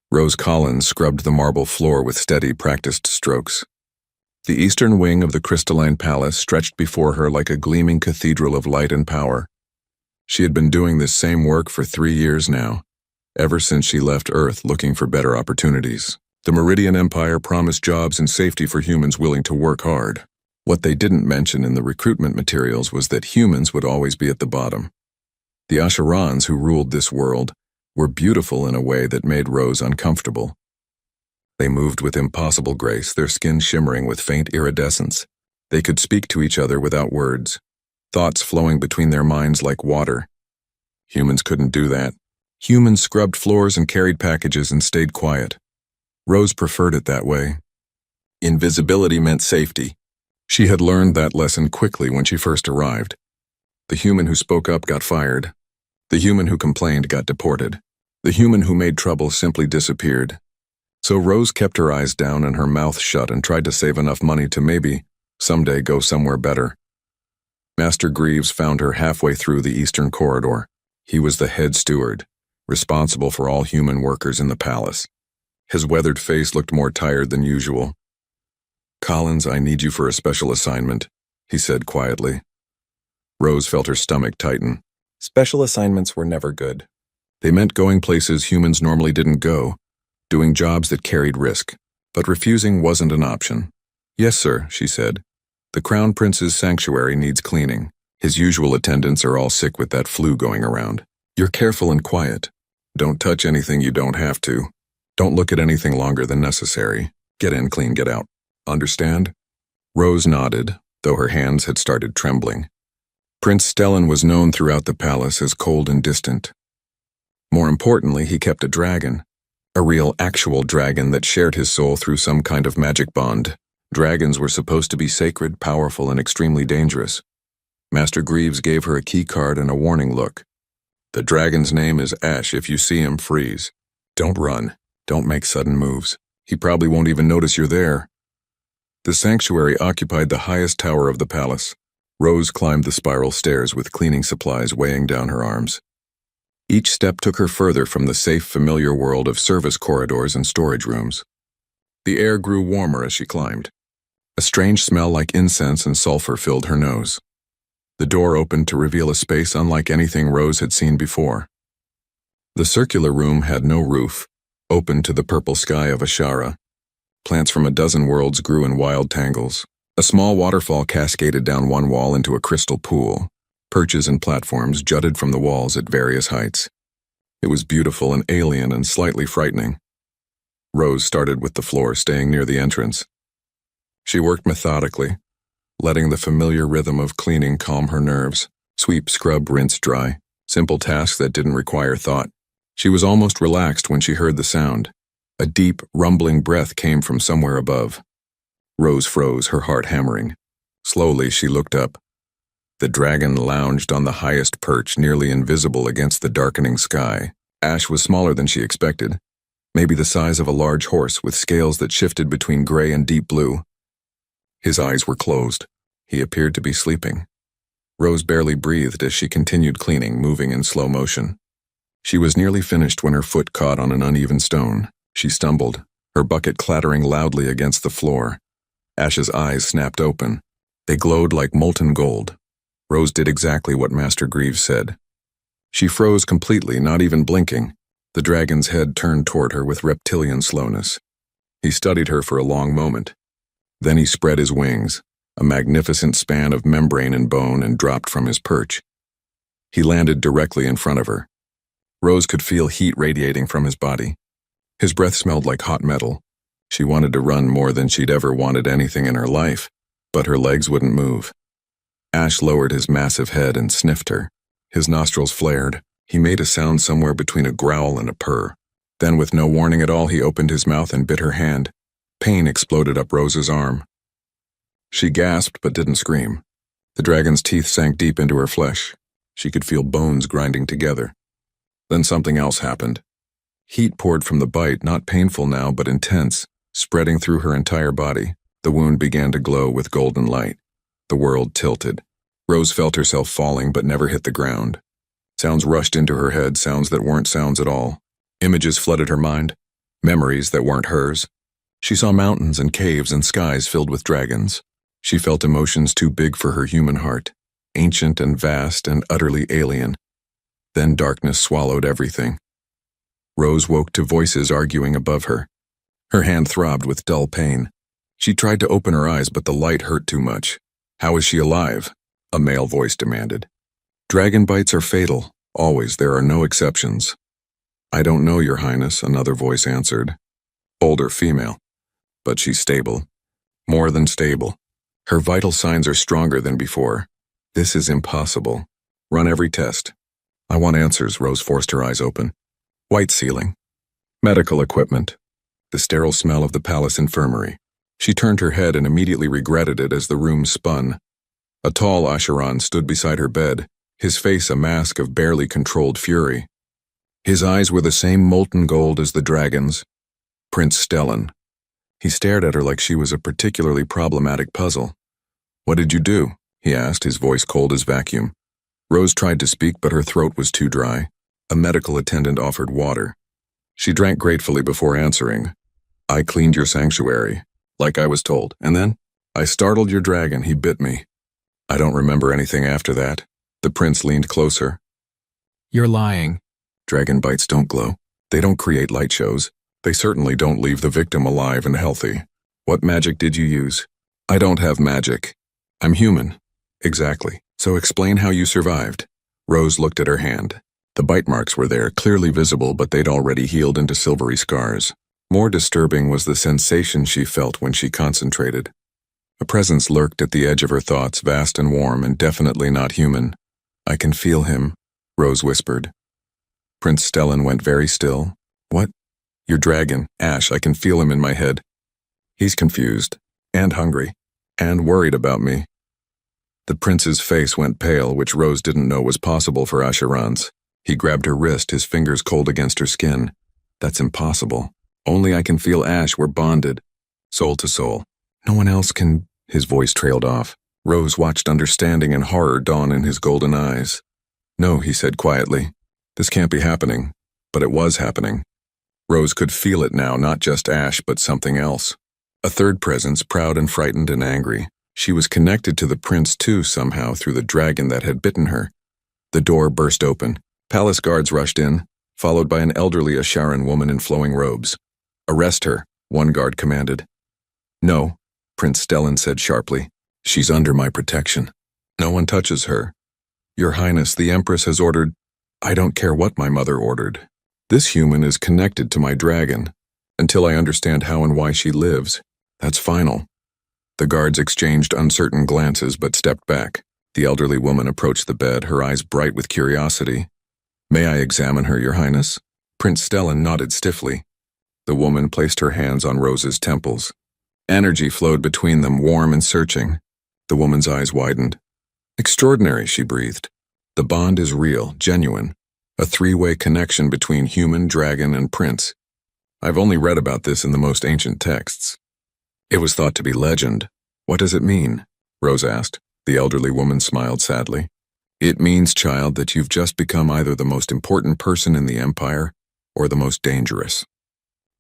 Rose Collins scrubbed the marble floor with steady, practiced strokes. The eastern wing of the crystalline palace stretched before her like a gleaming cathedral of light and power. She had been doing this same work for 3 years now, ever since she left Earth looking for better opportunities. The Meridian Empire promised jobs and safety for humans willing to work hard. What they didn't mention in the recruitment materials was that humans would always be at the bottom. The Asharans who ruled this world were beautiful in a way that made Rose uncomfortable. They moved with impossible grace, their skin shimmering with faint iridescence. They could speak to each other without words, thoughts flowing between their minds like water. Humans couldn't do that. Humans scrubbed floors and carried packages and stayed quiet. Rose preferred it that way. Invisibility meant safety. She had learned that lesson quickly when she first arrived. The human who spoke up got fired. The human who complained got deported. The human who made trouble simply disappeared. So Rose kept her eyes down and her mouth shut and tried to save enough money to maybe, someday, go somewhere better. Master Greaves found her halfway through the eastern corridor. He was the head steward, responsible for all human workers in the palace. His weathered face looked more tired than usual. "Collins, I need you for a special assignment," he said quietly. Rose felt her stomach tighten. Special assignments were never good. They meant going places humans normally didn't go, doing jobs that carried risk, but refusing wasn't an option. "Yes, sir," she said. "The Crown Prince's sanctuary needs cleaning. His usual attendants are all sick with that flu going around. You're careful and quiet. Don't touch anything you don't have to. Don't look at anything longer than necessary. Get in clean, get out. Understand?" Rose nodded, though her hands had started trembling. Prince Stellan was known throughout the palace as cold and distant. More importantly, he kept a dragon. A real, actual dragon that shared his soul through some kind of magic bond. Dragons were supposed to be sacred, powerful, and extremely dangerous. Master Greaves gave her a key card and a warning look. "The dragon's name is Ash. If you see him, freeze. Don't run. Don't make sudden moves. He probably won't even notice you're there." The sanctuary occupied the highest tower of the palace. Rose climbed the spiral stairs with cleaning supplies weighing down her arms. Each step took her further from the safe, familiar world of service corridors and storage rooms. The air grew warmer as she climbed. A strange smell like incense and sulfur filled her nose. The door opened to reveal a space unlike anything Rose had seen before. The circular room had no roof, open to the purple sky of Ashara. Plants from a dozen worlds grew in wild tangles. A small waterfall cascaded down one wall into a crystal pool. Perches and platforms jutted from the walls at various heights. It was beautiful and alien and slightly frightening. Rose started with the floor, staying near the entrance. She worked methodically, letting the familiar rhythm of cleaning calm her nerves. Sweep, scrub, rinse, dry. Simple tasks that didn't require thought. She was almost relaxed when she heard the sound. A deep, rumbling breath came from somewhere above. Rose froze, her heart hammering. Slowly, she looked up. The dragon lounged on the highest perch, nearly invisible against the darkening sky. Ash was smaller than she expected, maybe the size of a large horse with scales that shifted between gray and deep blue. His eyes were closed. He appeared to be sleeping. Rose barely breathed as she continued cleaning, moving in slow motion. She was nearly finished when her foot caught on an uneven stone. She stumbled, her bucket clattering loudly against the floor. Ash's eyes snapped open. They glowed like molten gold. Rose did exactly what Master Greaves said. She froze completely, not even blinking. The dragon's head turned toward her with reptilian slowness. He studied her for a long moment. Then he spread his wings, a magnificent span of membrane and bone, and dropped from his perch. He landed directly in front of her. Rose could feel heat radiating from his body. His breath smelled like hot metal. She wanted to run more than she'd ever wanted anything in her life, but her legs wouldn't move. Ash lowered his massive head and sniffed her. His nostrils flared. He made a sound somewhere between a growl and a purr. Then, with no warning at all, he opened his mouth and bit her hand. Pain exploded up Rose's arm. She gasped but didn't scream. The dragon's teeth sank deep into her flesh. She could feel bones grinding together. Then something else happened. Heat poured from the bite, not painful now but intense, spreading through her entire body. The wound began to glow with golden light. The world tilted. Rose felt herself falling but never hit the ground. Sounds rushed into her head, sounds that weren't sounds at all. Images flooded her mind. Memories that weren't hers. She saw mountains and caves and skies filled with dragons. She felt emotions too big for her human heart, ancient and vast and utterly alien. Then darkness swallowed everything. Rose woke to voices arguing above her. Her hand throbbed with dull pain. She tried to open her eyes, but the light hurt too much. How is she alive? A male voice demanded. Dragon bites are fatal. Always, there are no exceptions. I don't know, Your Highness, another voice answered. Older female. But she's stable. More than stable. Her vital signs are stronger than before. This is impossible. Run every test. I want answers. Rose forced her eyes open. White ceiling. Medical equipment. The sterile smell of the palace infirmary. She turned her head and immediately regretted it as the room spun. A tall Asheron stood beside her bed, his face a mask of barely controlled fury. His eyes were the same molten gold as the dragon's. Prince Stellan. He stared at her like she was a particularly problematic puzzle. What did you do? He asked, his voice cold as vacuum. Rose tried to speak, but her throat was too dry. A medical attendant offered water. She drank gratefully before answering. I cleaned your sanctuary, like I was told, and then I startled your dragon. He bit me. I don't remember anything after that. The prince leaned closer. You're lying. Dragon bites don't glow. They don't create light shows. They certainly don't leave the victim alive and healthy. What magic did you use? I don't have magic. I'm human. Exactly. So explain how you survived. Rose looked at her hand. The bite marks were there, clearly visible, but they'd already healed into silvery scars. More disturbing was the sensation she felt when she concentrated. A presence lurked at the edge of her thoughts, vast and warm and definitely not human. I can feel him, Rose whispered. Prince Stellan went very still. What? Your dragon, Ash, I can feel him in my head. He's confused, and hungry, and worried about me. The prince's face went pale, which Rose didn't know was possible for Asheron's. He grabbed her wrist, his fingers cold against her skin. That's impossible. Only I can feel Ash, we're bonded. Soul to soul. No one else can. His voice trailed off. Rose watched understanding and horror dawn in his golden eyes. No, he said quietly. This can't be happening. But it was happening. Rose could feel it now, not just Ash, but something else. A third presence, proud and frightened and angry. She was connected to the prince too, somehow, through the dragon that had bitten her. The door burst open. Palace guards rushed in, followed by an elderly Asharan woman in flowing robes. Arrest her, one guard commanded. No, Prince Stellan said sharply. She's under my protection. No one touches her. Your Highness, the Empress has ordered. I don't care what my mother ordered. This human is connected to my dragon. Until I understand how and why she lives. That's final. The guards exchanged uncertain glances but stepped back. The elderly woman approached the bed, her eyes bright with curiosity. May I examine her, Your Highness? Prince Stellan nodded stiffly. The woman placed her hands on Rose's temples. Energy flowed between them, warm and searching. The woman's eyes widened. Extraordinary, she breathed. The bond is real, genuine. A three-way connection between human, dragon, and prince. I've only read about this in the most ancient texts. It was thought to be legend. What does it mean? Rose asked. The elderly woman smiled sadly. It means, child, that you've just become either the most important person in the empire or the most dangerous.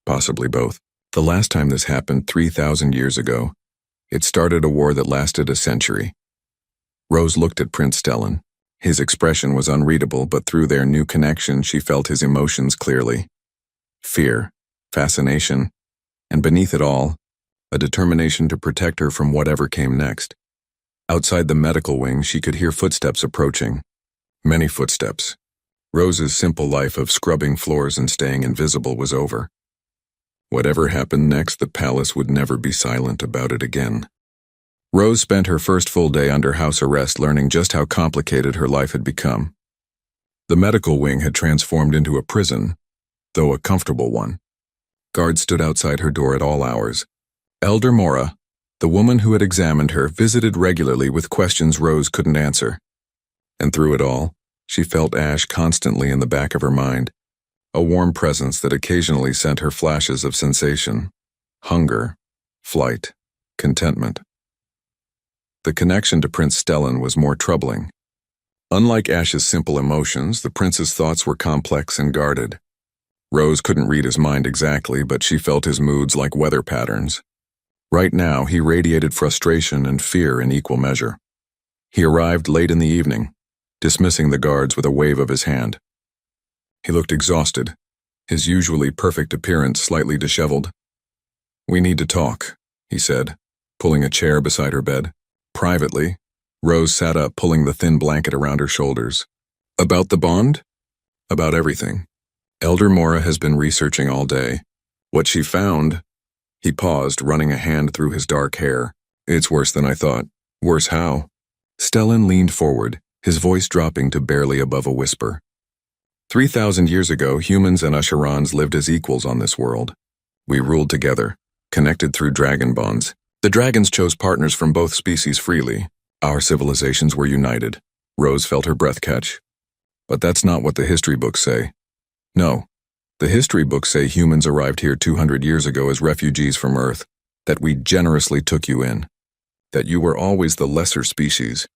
Possibly both. The last time this happened 3,000 years ago, it started a war that lasted a century. Rose looked at Prince Stellan. His expression was unreadable, but through their new connection she felt his emotions clearly. Fear, fascination, and beneath it all, a determination to protect her from whatever came next. Outside the medical wing, she could hear footsteps approaching. Many footsteps. Rose's simple life of scrubbing floors and staying invisible was over. Whatever happened next, the palace would never be silent about it again. Rose spent her first full day under house arrest learning just how complicated her life had become. The medical wing had transformed into a prison, though a comfortable one. Guards stood outside her door at all hours. Elder Mora, the woman who had examined her, visited regularly with questions Rose couldn't answer. And through it all, she felt Ash constantly in the back of her mind, a warm presence that occasionally sent her flashes of sensation, hunger, flight, contentment. The connection to Prince Stellan was more troubling. Unlike Ash's simple emotions, the prince's thoughts were complex and guarded. Rose couldn't read his mind exactly, but she felt his moods like weather patterns. Right now, he radiated frustration and fear in equal measure. He arrived late in the evening, dismissing the guards with a wave of his hand. He looked exhausted, his usually perfect appearance slightly disheveled. "We need to talk," he said, pulling a chair beside her bed. Privately, Rose sat up, pulling the thin blanket around her shoulders. "About the bond?" "About everything. Elder Mora has been researching all day. What she found—" He paused, running a hand through his dark hair. "It's worse than I thought." "Worse how?" Stellan leaned forward, his voice dropping to barely above a whisper. 3,000 years ago, humans and Asherans lived as equals on this world. We ruled together, connected through dragon bonds. The dragons chose partners from both species freely. Our civilizations were united. Rose felt her breath catch. But that's not what the history books say. No. The history books say humans arrived here 200 years ago as refugees from Earth, that we generously took you in, that you were always the lesser species.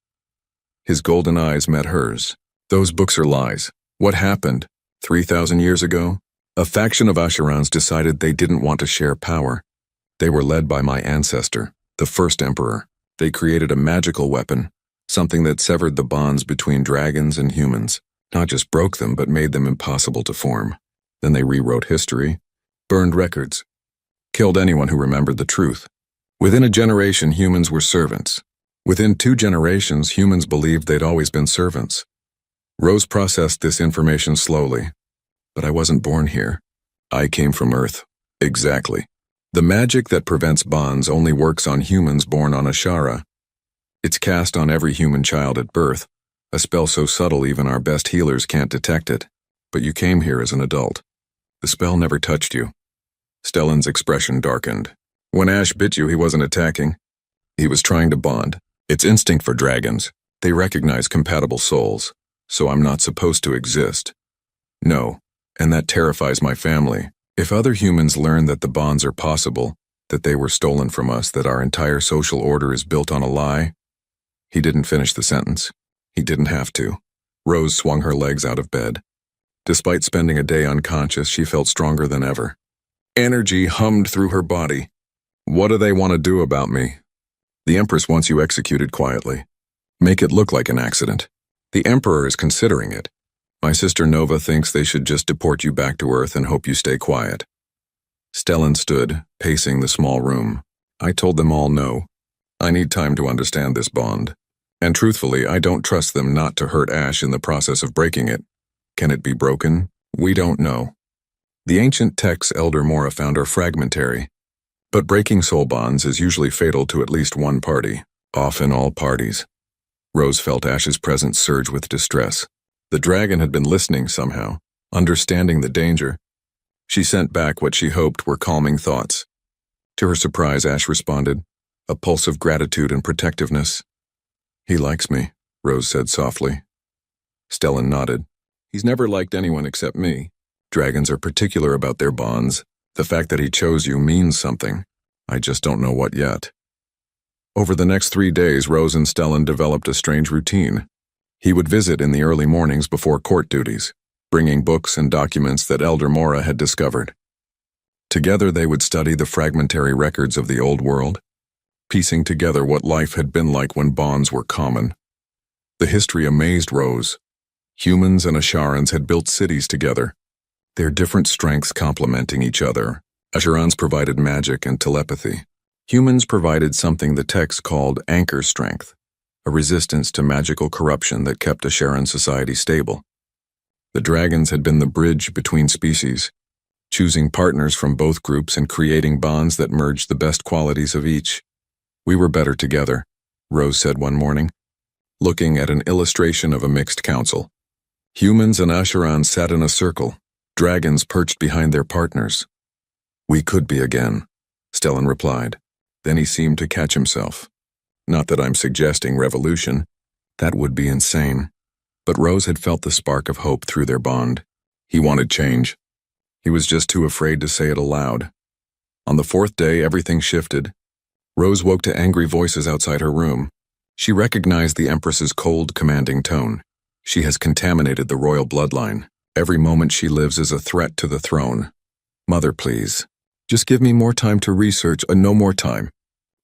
His golden eyes met hers. Those books are lies. What happened 3,000 years ago? A faction of Asherans decided they didn't want to share power. They were led by my ancestor, the first emperor. They created a magical weapon, something that severed the bonds between dragons and humans, not just broke them but made them impossible to form. Then they rewrote history, burned records, killed anyone who remembered the truth. Within a generation, humans were servants. Within 2 generations, humans believed they'd always been servants. Rose processed this information slowly. But I wasn't born here. I came from Earth. Exactly. The magic that prevents bonds only works on humans born on Ashara. It's cast on every human child at birth, a spell so subtle even our best healers can't detect it. But you came here as an adult. The spell never touched you. Stellan's expression darkened. When Ash bit you, he wasn't attacking. He was trying to bond. It's instinct for dragons. They recognize compatible souls, so I'm not supposed to exist. No, and that terrifies my family. If other humans learn that the bonds are possible, that they were stolen from us, that our entire social order is built on a lie. He didn't finish the sentence. He didn't have to. Rose swung her legs out of bed. Despite spending a day unconscious, she felt stronger than ever. Energy hummed through her body. What do they want to do about me? The Empress wants you executed quietly. Make it look like an accident. The Emperor is considering it. My sister Nova thinks they should just deport you back to Earth and hope you stay quiet. Stellan stood, pacing the small room. I told them all no. I need time to understand this bond. And truthfully, I don't trust them not to hurt Ash in the process of breaking it. Can it be broken? We don't know. The ancient texts Elder Mora found are fragmentary. But breaking soul bonds is usually fatal to at least one party, often all parties. Rose felt Ash's presence surge with distress. The dragon had been listening somehow, understanding the danger. She sent back what she hoped were calming thoughts. To her surprise, Ash responded, a pulse of gratitude and protectiveness. He likes me, Rose said softly. Stellan nodded. He's never liked anyone except me. Dragons are particular about their bonds. The fact that he chose you means something. I just don't know what yet. Over the next 3 days, Rose and Stellan developed a strange routine. He would visit in the early mornings before court duties, bringing books and documents that Elder Mora had discovered. Together they would study the fragmentary records of the old world, piecing together what life had been like when bonds were common. The history amazed Rose. Humans and Asharans had built cities together, their different strengths complementing each other. Asharans provided magic and telepathy. Humans provided something the text called anchor strength, a resistance to magical corruption that kept Asharan society stable. The dragons had been the bridge between species, choosing partners from both groups and creating bonds that merged the best qualities of each. We were better together, Rose said one morning, looking at an illustration of a mixed council. Humans and Asharans sat in a circle, dragons perched behind their partners. We could be again, Stellan replied. Then he seemed to catch himself. Not that I'm suggesting revolution. That would be insane. But Rose had felt the spark of hope through their bond. He wanted change. He was just too afraid to say it aloud. On the 4th day, everything shifted. Rose woke to angry voices outside her room. She recognized the Empress's cold, commanding tone. She has contaminated the royal bloodline. Every moment she lives is a threat to the throne. Mother, please. Just give me more time to research, no more time.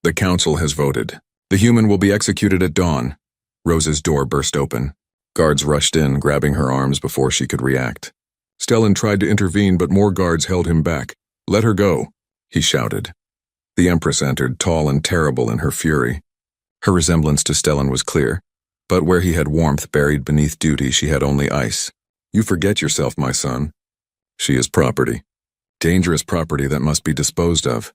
The council has voted. The human will be executed at dawn. Rose's door burst open. Guards rushed in, grabbing her arms before she could react. Stellan tried to intervene, but more guards held him back. Let her go, he shouted. The Empress entered, tall and terrible in her fury. Her resemblance to Stellan was clear, but where he had warmth buried beneath duty, she had only ice. You forget yourself, my son. She is property. Dangerous property that must be disposed of.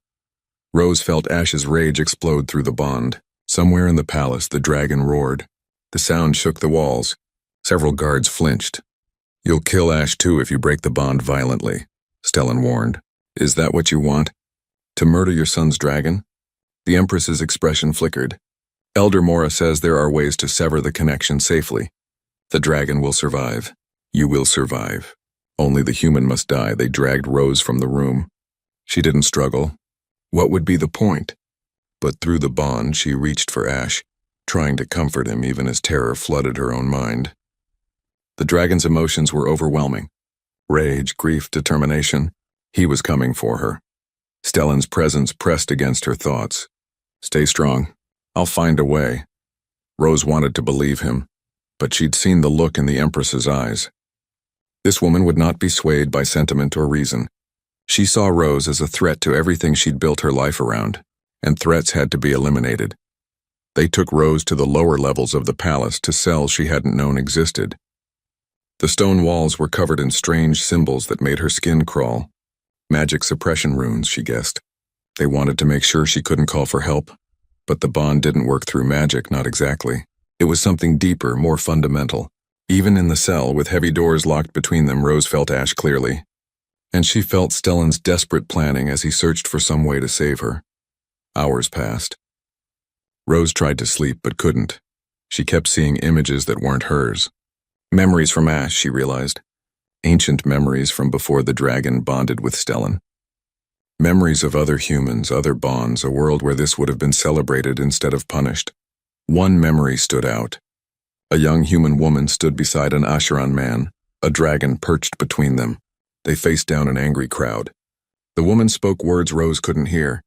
Rose felt Ash's rage explode through the bond. Somewhere in the palace, the dragon roared. The sound shook the walls. Several guards flinched. You'll kill Ash too if you break the bond violently, Stellan warned. Is that what you want? To murder your son's dragon? The Empress's expression flickered. Elder Mora says there are ways to sever the connection safely. The dragon will survive. You will survive. Only the human must die. They dragged Rose from the room. She didn't struggle. What would be the point? But through the bond, she reached for Ash, trying to comfort him even as terror flooded her own mind. The dragon's emotions were overwhelming. Rage, grief, determination. He was coming for her. Stellan's presence pressed against her thoughts. Stay strong. I'll find a way. Rose wanted to believe him, but she'd seen the look in the Empress's eyes. This woman would not be swayed by sentiment or reason. She saw Rose as a threat to everything she'd built her life around, and threats had to be eliminated. They took Rose to the lower levels of the palace to cells she hadn't known existed. The stone walls were covered in strange symbols that made her skin crawl. Magic suppression runes, she guessed. They wanted to make sure she couldn't call for help, but the bond didn't work through magic, not exactly. It was something deeper, more fundamental. Even in the cell, with heavy doors locked between them, Rose felt Ash clearly. And she felt Stellan's desperate planning as he searched for some way to save her. Hours passed. Rose tried to sleep but couldn't. She kept seeing images that weren't hers. Memories from Ash, she realized. Ancient memories from before the dragon bonded with Stellan. Memories of other humans, other bonds, a world where this would have been celebrated instead of punished. One memory stood out. A young human woman stood beside an Asheron man, a dragon perched between them. They faced down an angry crowd. The woman spoke words Rose couldn't hear,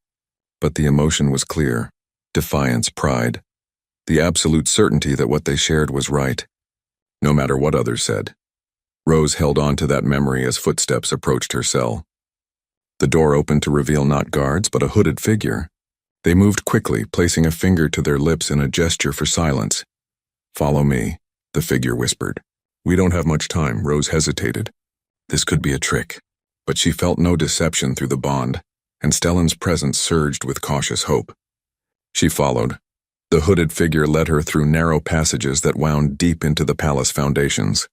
but the emotion was clear. Defiance, pride. The absolute certainty that what they shared was right, no matter what others said. Rose held on to that memory as footsteps approached her cell. The door opened to reveal not guards, but a hooded figure. They moved quickly, placing a finger to their lips in a gesture for silence. Follow me, the figure whispered. We don't have much time, Rose hesitated. This could be a trick, but she felt no deception through the bond, and Stellan's presence surged with cautious hope. She followed. The hooded figure led her through narrow passages that wound deep into the palace foundations.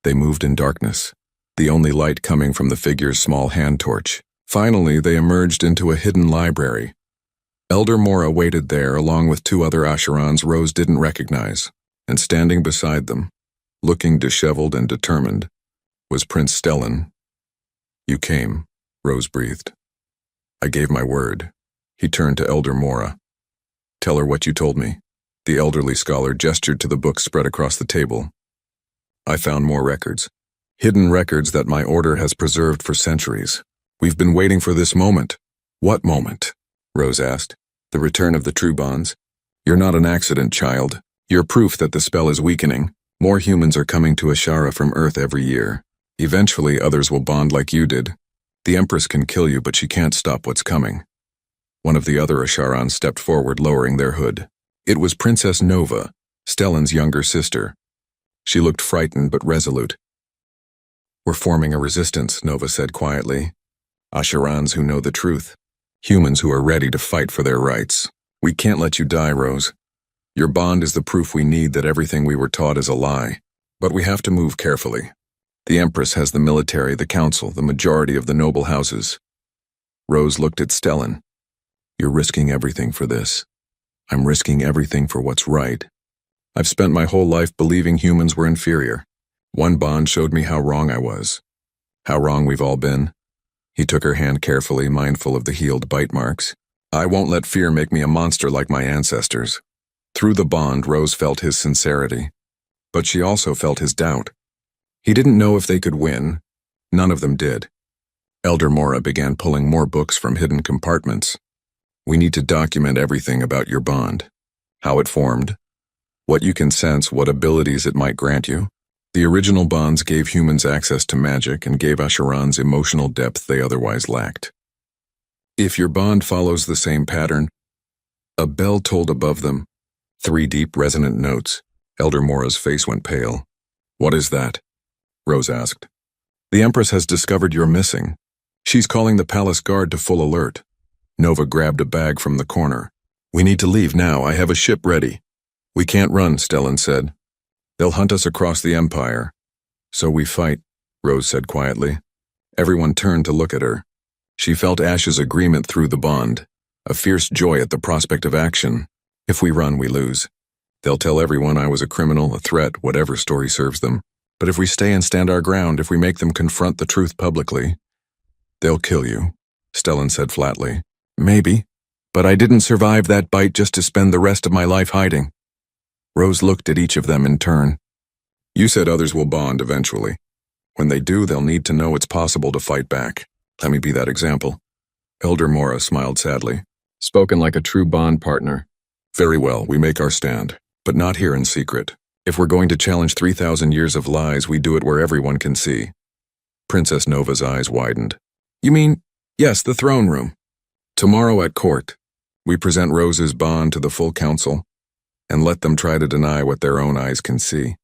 They moved in darkness, the only light coming from the figure's small hand torch. Finally, they emerged into a hidden library. Elder Mora waited there along with two other Asherons Rose didn't recognize, and standing beside them, looking disheveled and determined, was Prince Stellan. You came, Rose breathed. I gave my word. He turned to Elder Mora. Tell her what you told me. The elderly scholar gestured to the books spread across the table. I found more records. Hidden records that my order has preserved for centuries. We've been waiting for this moment. What moment? Rose asked. The return of the true bonds. You're not an accident, child. You're proof that the spell is weakening. More humans are coming to Ashara from Earth every year. Eventually, others will bond like you did. The Empress can kill you, but she can't stop what's coming. One of the other Asharans stepped forward, lowering their hood. It was Princess Nova, Stellan's younger sister. She looked frightened but resolute. We're forming a resistance, Nova said quietly. Asharans who know the truth. Humans who are ready to fight for their rights. We can't let you die, Rose. Your bond is the proof we need that everything we were taught is a lie. But we have to move carefully. The Empress has the military, the council, the majority of the noble houses. Rose looked at Stellan. You're risking everything for this. I'm risking everything for what's right. I've spent my whole life believing humans were inferior. One bond showed me how wrong I was. How wrong we've all been. He took her hand carefully, mindful of the healed bite marks. I won't let fear make me a monster like my ancestors. Through the bond, Rose felt his sincerity. But she also felt his doubt. He didn't know if they could win. None of them did. Elder Mora began pulling more books from hidden compartments. We need to document everything about your bond. How it formed. What you can sense, what abilities it might grant you. The original bonds gave humans access to magic and gave Asherans emotional depth they otherwise lacked. If your bond follows the same pattern, a bell tolled above them. 3 deep resonant notes. Elder Mora's face went pale. What is that? Rose asked. The Empress has discovered you're missing. She's calling the palace guard to full alert. Nova grabbed a bag from the corner. We need to leave now. I have a ship ready. We can't run, Stellan said. They'll hunt us across the Empire. So we fight, Rose said quietly. Everyone turned to look at her. She felt Ash's agreement through the bond, a fierce joy at the prospect of action. If we run, we lose. They'll tell everyone I was a criminal, a threat, whatever story serves them. But if we stay and stand our ground, if we make them confront the truth publicly, they'll kill you, Stellan said flatly. Maybe, but I didn't survive that bite just to spend the rest of my life hiding. Rose looked at each of them in turn. You said others will bond eventually. When they do, they'll need to know it's possible to fight back. Let me be that example. Elder Mora smiled sadly. Spoken like a true bond partner. Very well, we make our stand, but not here in secret. If we're going to challenge 3,000 years of lies, we do it where everyone can see. Princess Nova's eyes widened. You mean, yes, the throne room. Tomorrow at court, we present Rose's bond to the full council and let them try to deny what their own eyes can see.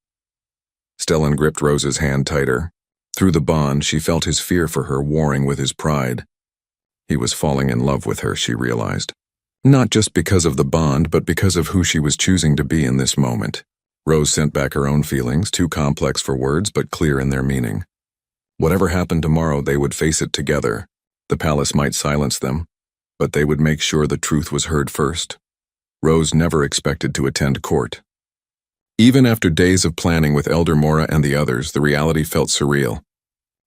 Stellan gripped Rose's hand tighter. Through the bond, she felt his fear for her warring with his pride. He was falling in love with her, she realized. Not just because of the bond, but because of who she was choosing to be in this moment. Rose sent back her own feelings, too complex for words but clear in their meaning. Whatever happened tomorrow, they would face it together. The palace might silence them, but they would make sure the truth was heard first. Rose never expected to attend court. Even after days of planning with Elder Mora and the others, the reality felt surreal.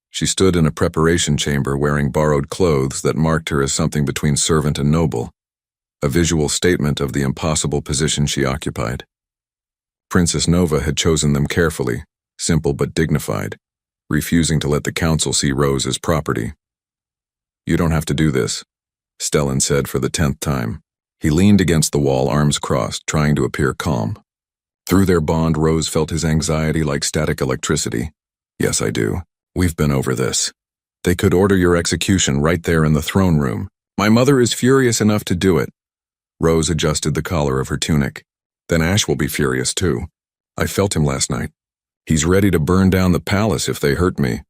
She stood in a preparation chamber wearing borrowed clothes that marked her as something between servant and noble, a visual statement of the impossible position she occupied. Princess Nova had chosen them carefully, simple but dignified, refusing to let the council see Rose as property. You don't have to do this, Stellan said for the 10th time. He leaned against the wall, arms crossed, trying to appear calm. Through their bond, Rose felt his anxiety like static electricity. Yes, I do. We've been over this. They could order your execution right there in the throne room. My mother is furious enough to do it. Rose adjusted the collar of her tunic. Then Ash will be furious too. I felt him last night. He's ready to burn down the palace if they hurt me.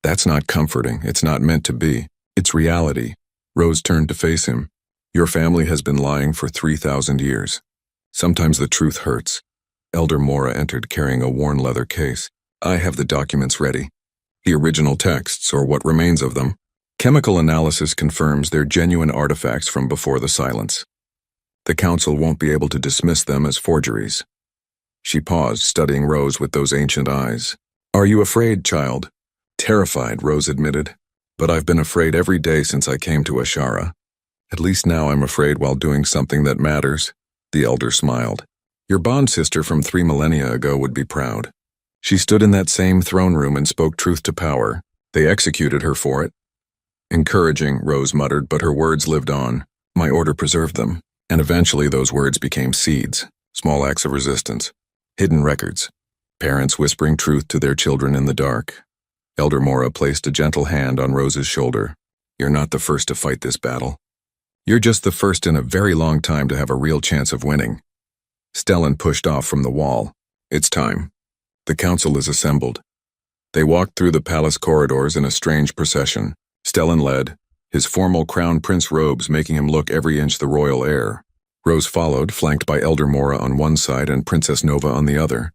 That's not comforting. It's not meant to be. It's reality. Rose turned to face him. Your family has been lying for 3,000 years. Sometimes the truth hurts. Elder Mora entered carrying a worn leather case. I have the documents ready. The original texts, or what remains of them. Chemical analysis confirms they're genuine artifacts from before the silence. The council won't be able to dismiss them as forgeries. She paused, studying Rose with those ancient eyes. Are you afraid, child? Terrified, Rose admitted. But I've been afraid every day since I came to Ashara. At least now I'm afraid while doing something that matters. The elder smiled. Your bond sister from 3 millennia ago would be proud. She stood in that same throne room and spoke truth to power. They executed her for it. Encouraging, Rose muttered, but her words lived on. My order preserved them. And eventually those words became seeds, small acts of resistance, hidden records, parents whispering truth to their children in the dark. Elder Mora placed a gentle hand on Rose's shoulder. You're not the first to fight this battle. You're just the first in a very long time to have a real chance of winning. Stellan pushed off from the wall. It's time. The council is assembled. They walked through the palace corridors in a strange procession. Stellan led, his formal crown prince robes making him look every inch the royal heir. Rose followed, flanked by Elder Mora on one side and Princess Nova on the other.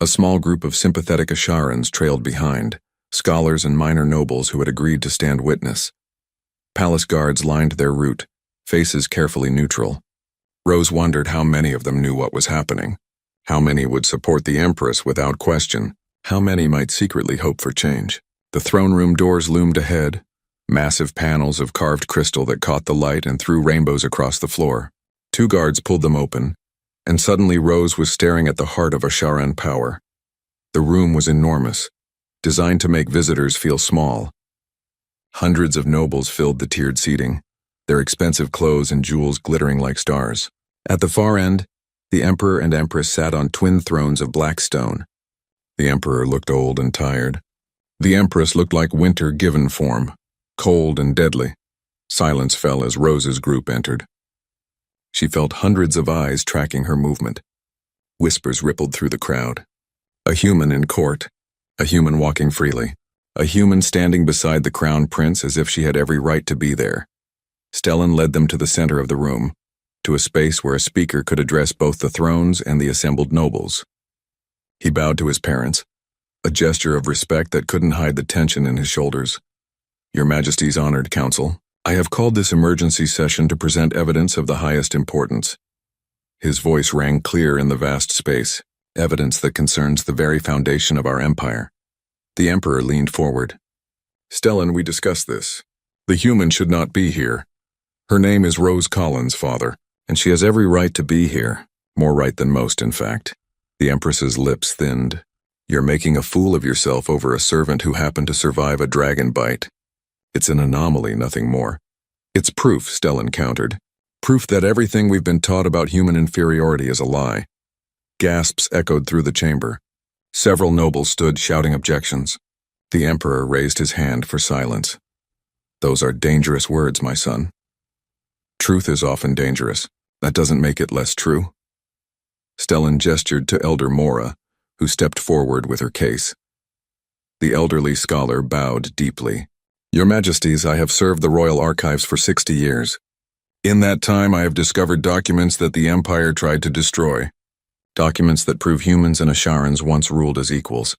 A small group of sympathetic Asharans trailed behind, scholars and minor nobles who had agreed to stand witness. Palace guards lined their route, faces carefully neutral. Rose wondered how many of them knew what was happening. How many would support the Empress without question? How many might secretly hope for change? The throne room doors loomed ahead, massive panels of carved crystal that caught the light and threw rainbows across the floor. 2 guards pulled them open, and suddenly Rose was staring at the heart of Asharan power. The room was enormous, designed to make visitors feel small. Hundreds of nobles filled the tiered seating, their expensive clothes and jewels glittering like stars. At the far end, the emperor and empress sat on twin thrones of black stone. The emperor looked old and tired. The empress looked like winter given form, cold and deadly. Silence fell as Rose's group entered. She felt hundreds of eyes tracking her movement. Whispers rippled through the crowd. A human in court, a human walking freely, a human standing beside the crown prince as if she had every right to be there. Stellan led them to the center of the room, to a space where a speaker could address both the thrones and the assembled nobles. He bowed to his parents, a gesture of respect that couldn't hide the tension in his shoulders. Your Majesty's honored council, I have called this emergency session to present evidence of the highest importance. His voice rang clear in the vast space, evidence that concerns the very foundation of our empire. The emperor leaned forward. Stellan, we discussed this. The human should not be here. Her name is Rose Collins, father, and she has every right to be here. More right than most, in fact. The empress's lips thinned. You're making a fool of yourself over a servant who happened to survive a dragon bite. It's an anomaly, nothing more. It's proof, Stellan countered. Proof that everything we've been taught about human inferiority is a lie. Gasps echoed through the chamber. Several nobles stood shouting objections. The emperor raised his hand for silence. Those are dangerous words, my son. Truth is often dangerous. That doesn't make it less true. Stellan gestured to Elder Mora, who stepped forward with her case. The elderly scholar bowed deeply. Your Majesties, I have served the royal archives for 60 years. In that time, I have discovered documents that the Empire tried to destroy. Documents that prove humans and Asharans once ruled as equals,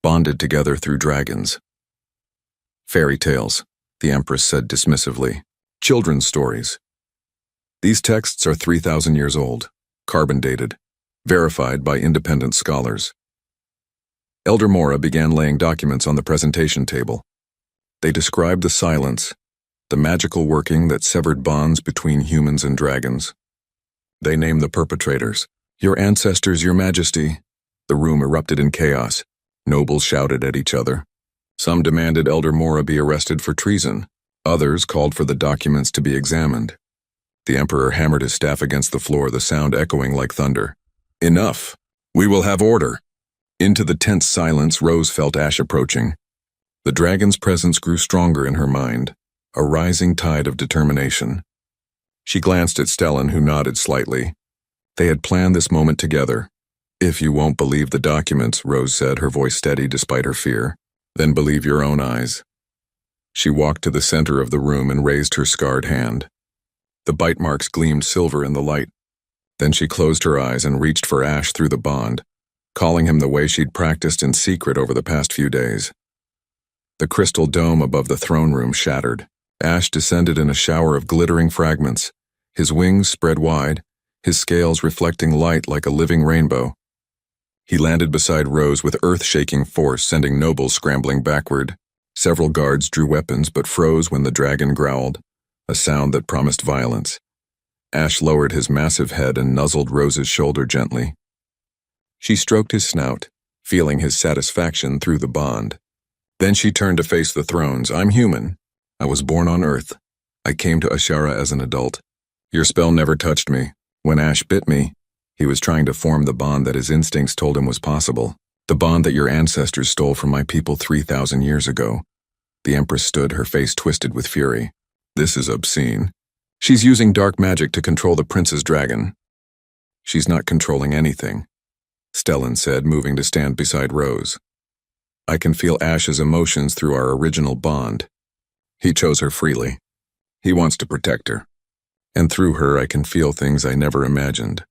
bonded together through dragons. Fairy tales, the Empress said dismissively. Children's stories. These texts are 3,000 years old, carbon dated, verified by independent scholars. Elder Mora began laying documents on the presentation table. They described the silence, the magical working that severed bonds between humans and dragons. They named the perpetrators. Your ancestors, Your Majesty. The room erupted in chaos. Nobles shouted at each other. Some demanded Elder Mora be arrested for treason. Others called for the documents to be examined. The Emperor hammered his staff against the floor, the sound echoing like thunder. Enough. We will have order. Into the tense silence, Rose felt Ash approaching. The dragon's presence grew stronger in her mind, a rising tide of determination. She glanced at Stellan, who nodded slightly. They had planned this moment together. If you won't believe the documents, Rose said, her voice steady despite her fear, then believe your own eyes. She walked to the center of the room and raised her scarred hand. The bite marks gleamed silver in the light. Then she closed her eyes and reached for Ash through the bond, calling him the way she'd practiced in secret over the past few days. The crystal dome above the throne room shattered. Ash descended in a shower of glittering fragments, his wings spread wide, his scales reflecting light like a living rainbow. He landed beside Rose with earth-shaking force, sending nobles scrambling backward. Several guards drew weapons but froze when the dragon growled, a sound that promised violence. Ash lowered his massive head and nuzzled Rose's shoulder gently. She stroked his snout, feeling his satisfaction through the bond. Then she turned to face the thrones. I'm human. I was born on Earth. I came to Ashara as an adult. Your spell never touched me. When Ash bit me, he was trying to form the bond that his instincts told him was possible. The bond that your ancestors stole from my people 3,000 years ago. The Empress stood, her face twisted with fury. This is obscene. She's using dark magic to control the prince's dragon. She's not controlling anything, Stellan said, moving to stand beside Rose. I can feel Ash's emotions through our original bond. He chose her freely. He wants to protect her. And through her I can feel things I never imagined.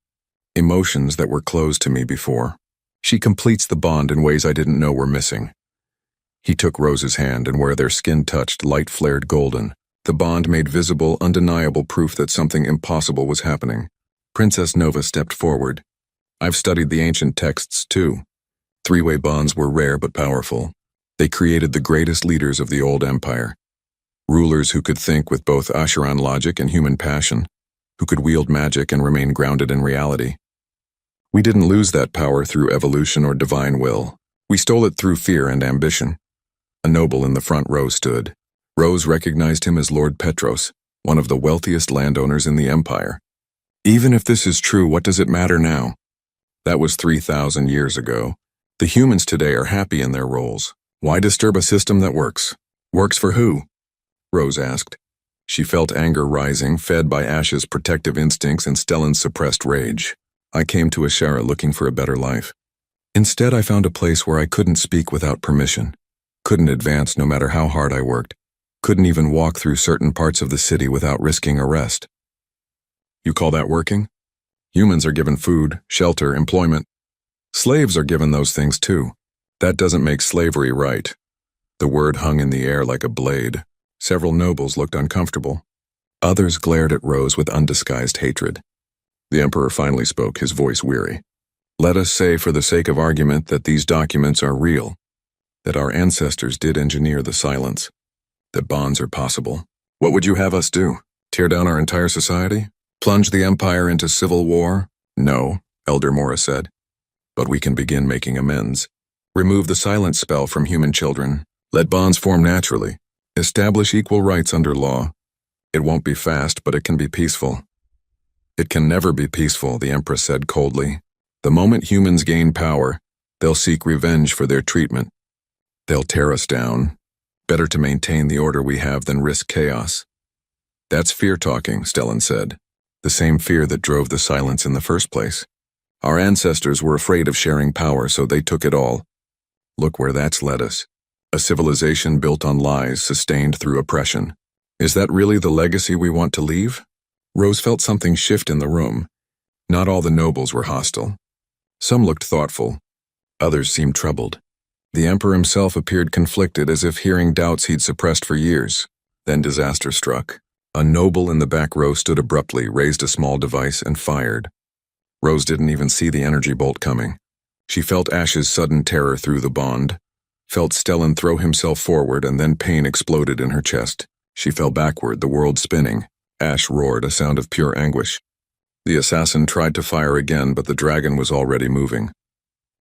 Emotions that were closed to me before. She completes the bond in ways I didn't know were missing. He took Rose's hand, and where their skin touched, light flared golden. The bond made visible, undeniable proof that something impossible was happening. Princess Nova stepped forward. I've studied the ancient texts, too. Three-way bonds were rare but powerful. They created the greatest leaders of the old empire. Rulers who could think with both Asheran logic and human passion, who could wield magic and remain grounded in reality. We didn't lose that power through evolution or divine will. We stole it through fear and ambition. A noble in the front row stood. Rose recognized him as Lord Petros, one of the wealthiest landowners in the empire. Even if this is true, what does it matter now? That was 3,000 years ago. The humans today are happy in their roles. Why disturb a system that works? Works for who? Rose asked. She felt anger rising, fed by Ash's protective instincts and Stellan's suppressed rage. I came to Ashara looking for a better life. Instead, I found a place where I couldn't speak without permission, couldn't advance no matter how hard I worked, couldn't even walk through certain parts of the city without risking arrest. You call that working? Humans are given food, shelter, employment. Slaves are given those things too. That doesn't make slavery right. The word hung in the air like a blade. Several nobles looked uncomfortable. Others glared at Rose with undisguised hatred. The Emperor finally spoke, his voice weary. Let us say, for the sake of argument, that these documents are real, that our ancestors did engineer the silence, that bonds are possible. What would you have us do? Tear down our entire society? Plunge the empire into civil war? No, Elder Mora said. But we can begin making amends. Remove the silence spell from human children. Let bonds form naturally. Establish equal rights under law. It won't be fast, but it can be peaceful. It can never be peaceful, the Empress said coldly. The moment humans gain power, they'll seek revenge for their treatment. They'll tear us down. Better to maintain the order we have than risk chaos. That's fear talking, Stellan said. The same fear that drove the silence in the first place. Our ancestors were afraid of sharing power, so they took it all. Look where that's led us. A civilization built on lies, sustained through oppression. Is that really the legacy we want to leave? Rose felt something shift in the room. Not all the nobles were hostile. Some looked thoughtful. Others seemed troubled. The Emperor himself appeared conflicted, as if hearing doubts he'd suppressed for years. Then disaster struck. A noble in the back row stood abruptly, raised a small device, and fired. Rose didn't even see the energy bolt coming. She felt Ash's sudden terror through the bond, felt Stellan throw himself forward, and then pain exploded in her chest. She fell backward, the world spinning. Ash roared, a sound of pure anguish. The assassin tried to fire again, but the dragon was already moving.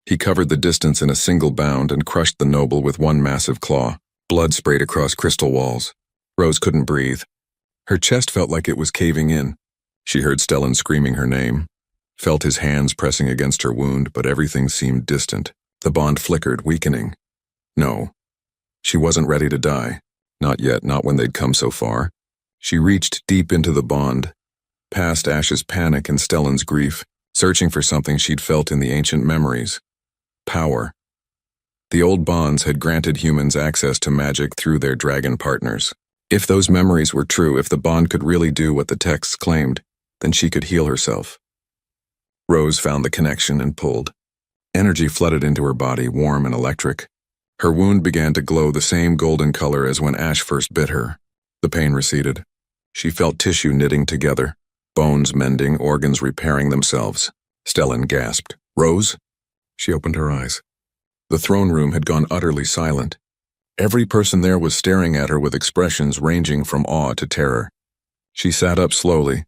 He covered the distance in a single bound and crushed the noble with one massive claw. Blood sprayed across crystal walls. Rose couldn't breathe. Her chest felt like it was caving in. She heard Stellan screaming her name, felt his hands pressing against her wound, but everything seemed distant. The bond flickered, weakening. No. She wasn't ready to die. Not yet, not when they'd come so far. She reached deep into the bond, past Ash's panic and Stellan's grief, searching for something she'd felt in the ancient memories. Power. The old bonds had granted humans access to magic through their dragon partners. If those memories were true, if the bond could really do what the texts claimed, then she could heal herself. Rose found the connection and pulled. Energy flooded into her body, warm and electric. Her wound began to glow the same golden color as when Ash first bit her. The pain receded. She felt tissue knitting together, bones mending, organs repairing themselves. Stellan gasped. Rose? She opened her eyes. The throne room had gone utterly silent. Every person there was staring at her with expressions ranging from awe to terror. She sat up slowly,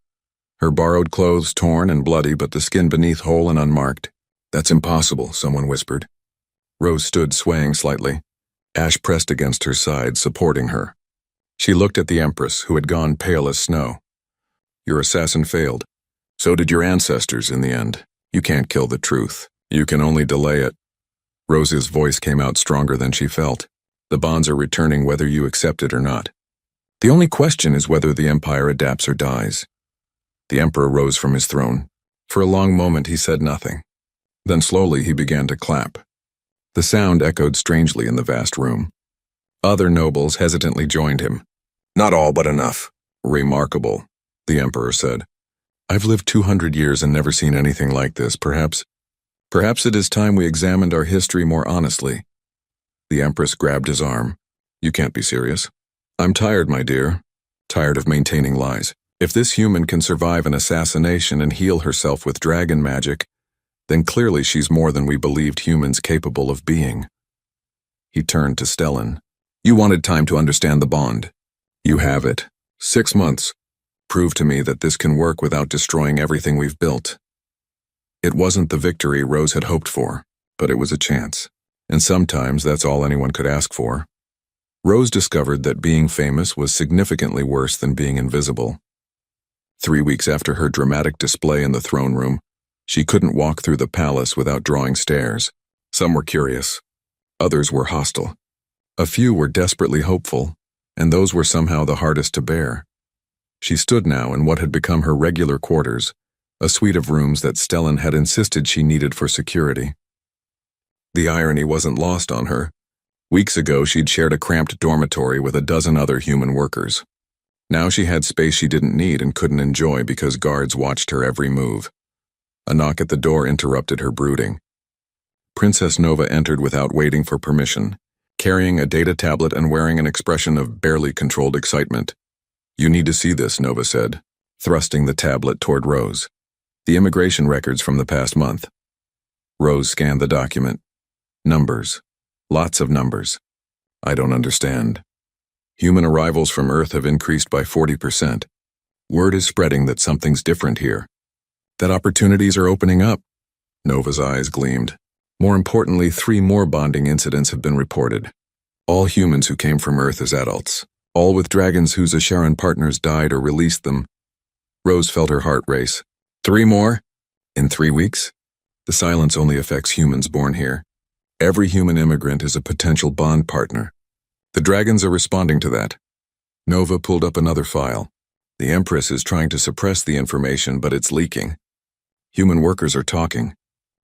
her borrowed clothes torn and bloody, but the skin beneath whole and unmarked. That's impossible, someone whispered. Rose stood swaying slightly. Ash pressed against her side, supporting her. She looked at the Empress, who had gone pale as snow. Your assassin failed. So did your ancestors in the end. You can't kill the truth. You can only delay it. Rose's voice came out stronger than she felt. The bonds are returning whether you accept it or not. The only question is whether the Empire adapts or dies. The Emperor rose from his throne. For a long moment he said nothing. Then slowly he began to clap. The sound echoed strangely in the vast room. Other nobles hesitantly joined him. Not all, but enough. Remarkable, the Emperor said. I've lived 200 years and never seen anything like this. Perhaps it is time we examined our history more honestly. The Empress grabbed his arm. You can't be serious. I'm tired, my dear. Tired of maintaining lies. If this human can survive an assassination and heal herself with dragon magic, then clearly she's more than we believed humans capable of being. He turned to Stellan. You wanted time to understand the bond. You have it. 6 months. Prove to me that this can work without destroying everything we've built. It wasn't the victory Rose had hoped for, but it was a chance. And sometimes that's all anyone could ask for. Rose discovered that being famous was significantly worse than being invisible. 3 weeks after her dramatic display in the throne room, she couldn't walk through the palace without drawing stares. Some were curious. Others were hostile. A few were desperately hopeful, and those were somehow the hardest to bear. She stood now in what had become her regular quarters, a suite of rooms that Stellan had insisted she needed for security. The irony wasn't lost on her. Weeks ago, she'd shared a cramped dormitory with a dozen other human workers. Now she had space she didn't need and couldn't enjoy because guards watched her every move. A knock at the door interrupted her brooding. Princess Nova entered without waiting for permission, carrying a data tablet and wearing an expression of barely controlled excitement. "You need to see this," Nova said, thrusting the tablet toward Rose. "The immigration records from the past month." Rose scanned the document. Numbers. Lots of numbers. "I don't understand." "Human arrivals from Earth have increased by 40%. Word is spreading that something's different here. That opportunities are opening up." Nova's eyes gleamed. "More importantly, 3 more bonding incidents have been reported. All humans who came from Earth as adults. All with dragons whose Asheran partners died or released them." Rose felt her heart race. 3 more? In 3 weeks? The silence only affects humans born here. Every human immigrant is a potential bond partner. The dragons are responding to that. Nova pulled up another file. The Empress is trying to suppress the information, but it's leaking. Human workers are talking.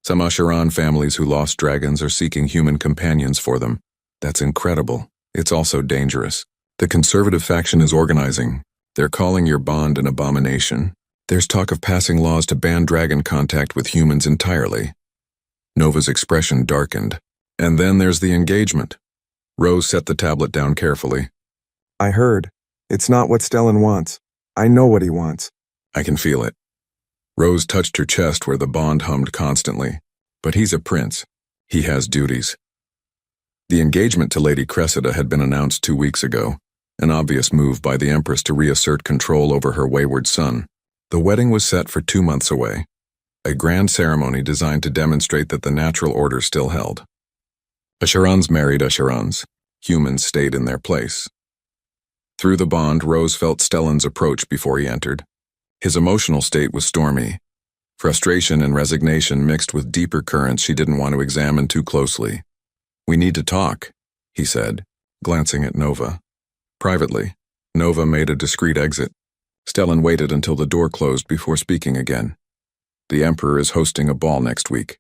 Some Asheran families who lost dragons are seeking human companions for them. That's incredible. It's also dangerous. The conservative faction is organizing. They're calling your bond an abomination. There's talk of passing laws to ban dragon contact with humans entirely. Nova's expression darkened. And then there's the engagement. Rose set the tablet down carefully. "I heard. It's not what Stellan wants. I know what he wants." "I can feel it." Rose touched her chest where the bond hummed constantly. "But he's a prince. He has duties." The engagement to Lady Cressida had been announced 2 weeks ago, an obvious move by the Empress to reassert control over her wayward son. The wedding was set for 2 months away, a grand ceremony designed to demonstrate that the natural order still held. Asherans married Asherans. Humans stayed in their place. Through the bond, Rose felt Stellan's approach before he entered. His emotional state was stormy. Frustration and resignation mixed with deeper currents she didn't want to examine too closely. "We need to talk," he said, glancing at Nova. Privately, Nova made a discreet exit. Stellan waited until the door closed before speaking again. "The Emperor is hosting a ball next week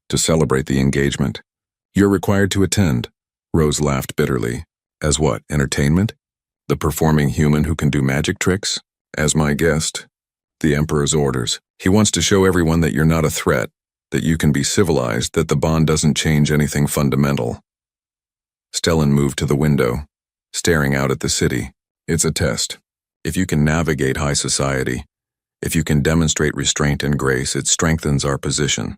to celebrate the engagement. You're required to attend." Rose laughed bitterly. "As what, entertainment? The performing human who can do magic tricks? As my guest." "The Emperor's orders. He wants to show everyone that you're not a threat, that you can be civilized, that the bond doesn't change anything fundamental." Stellan moved to the window, staring out at the city. "It's a test. If you can navigate high society, if you can demonstrate restraint and grace, it strengthens our position.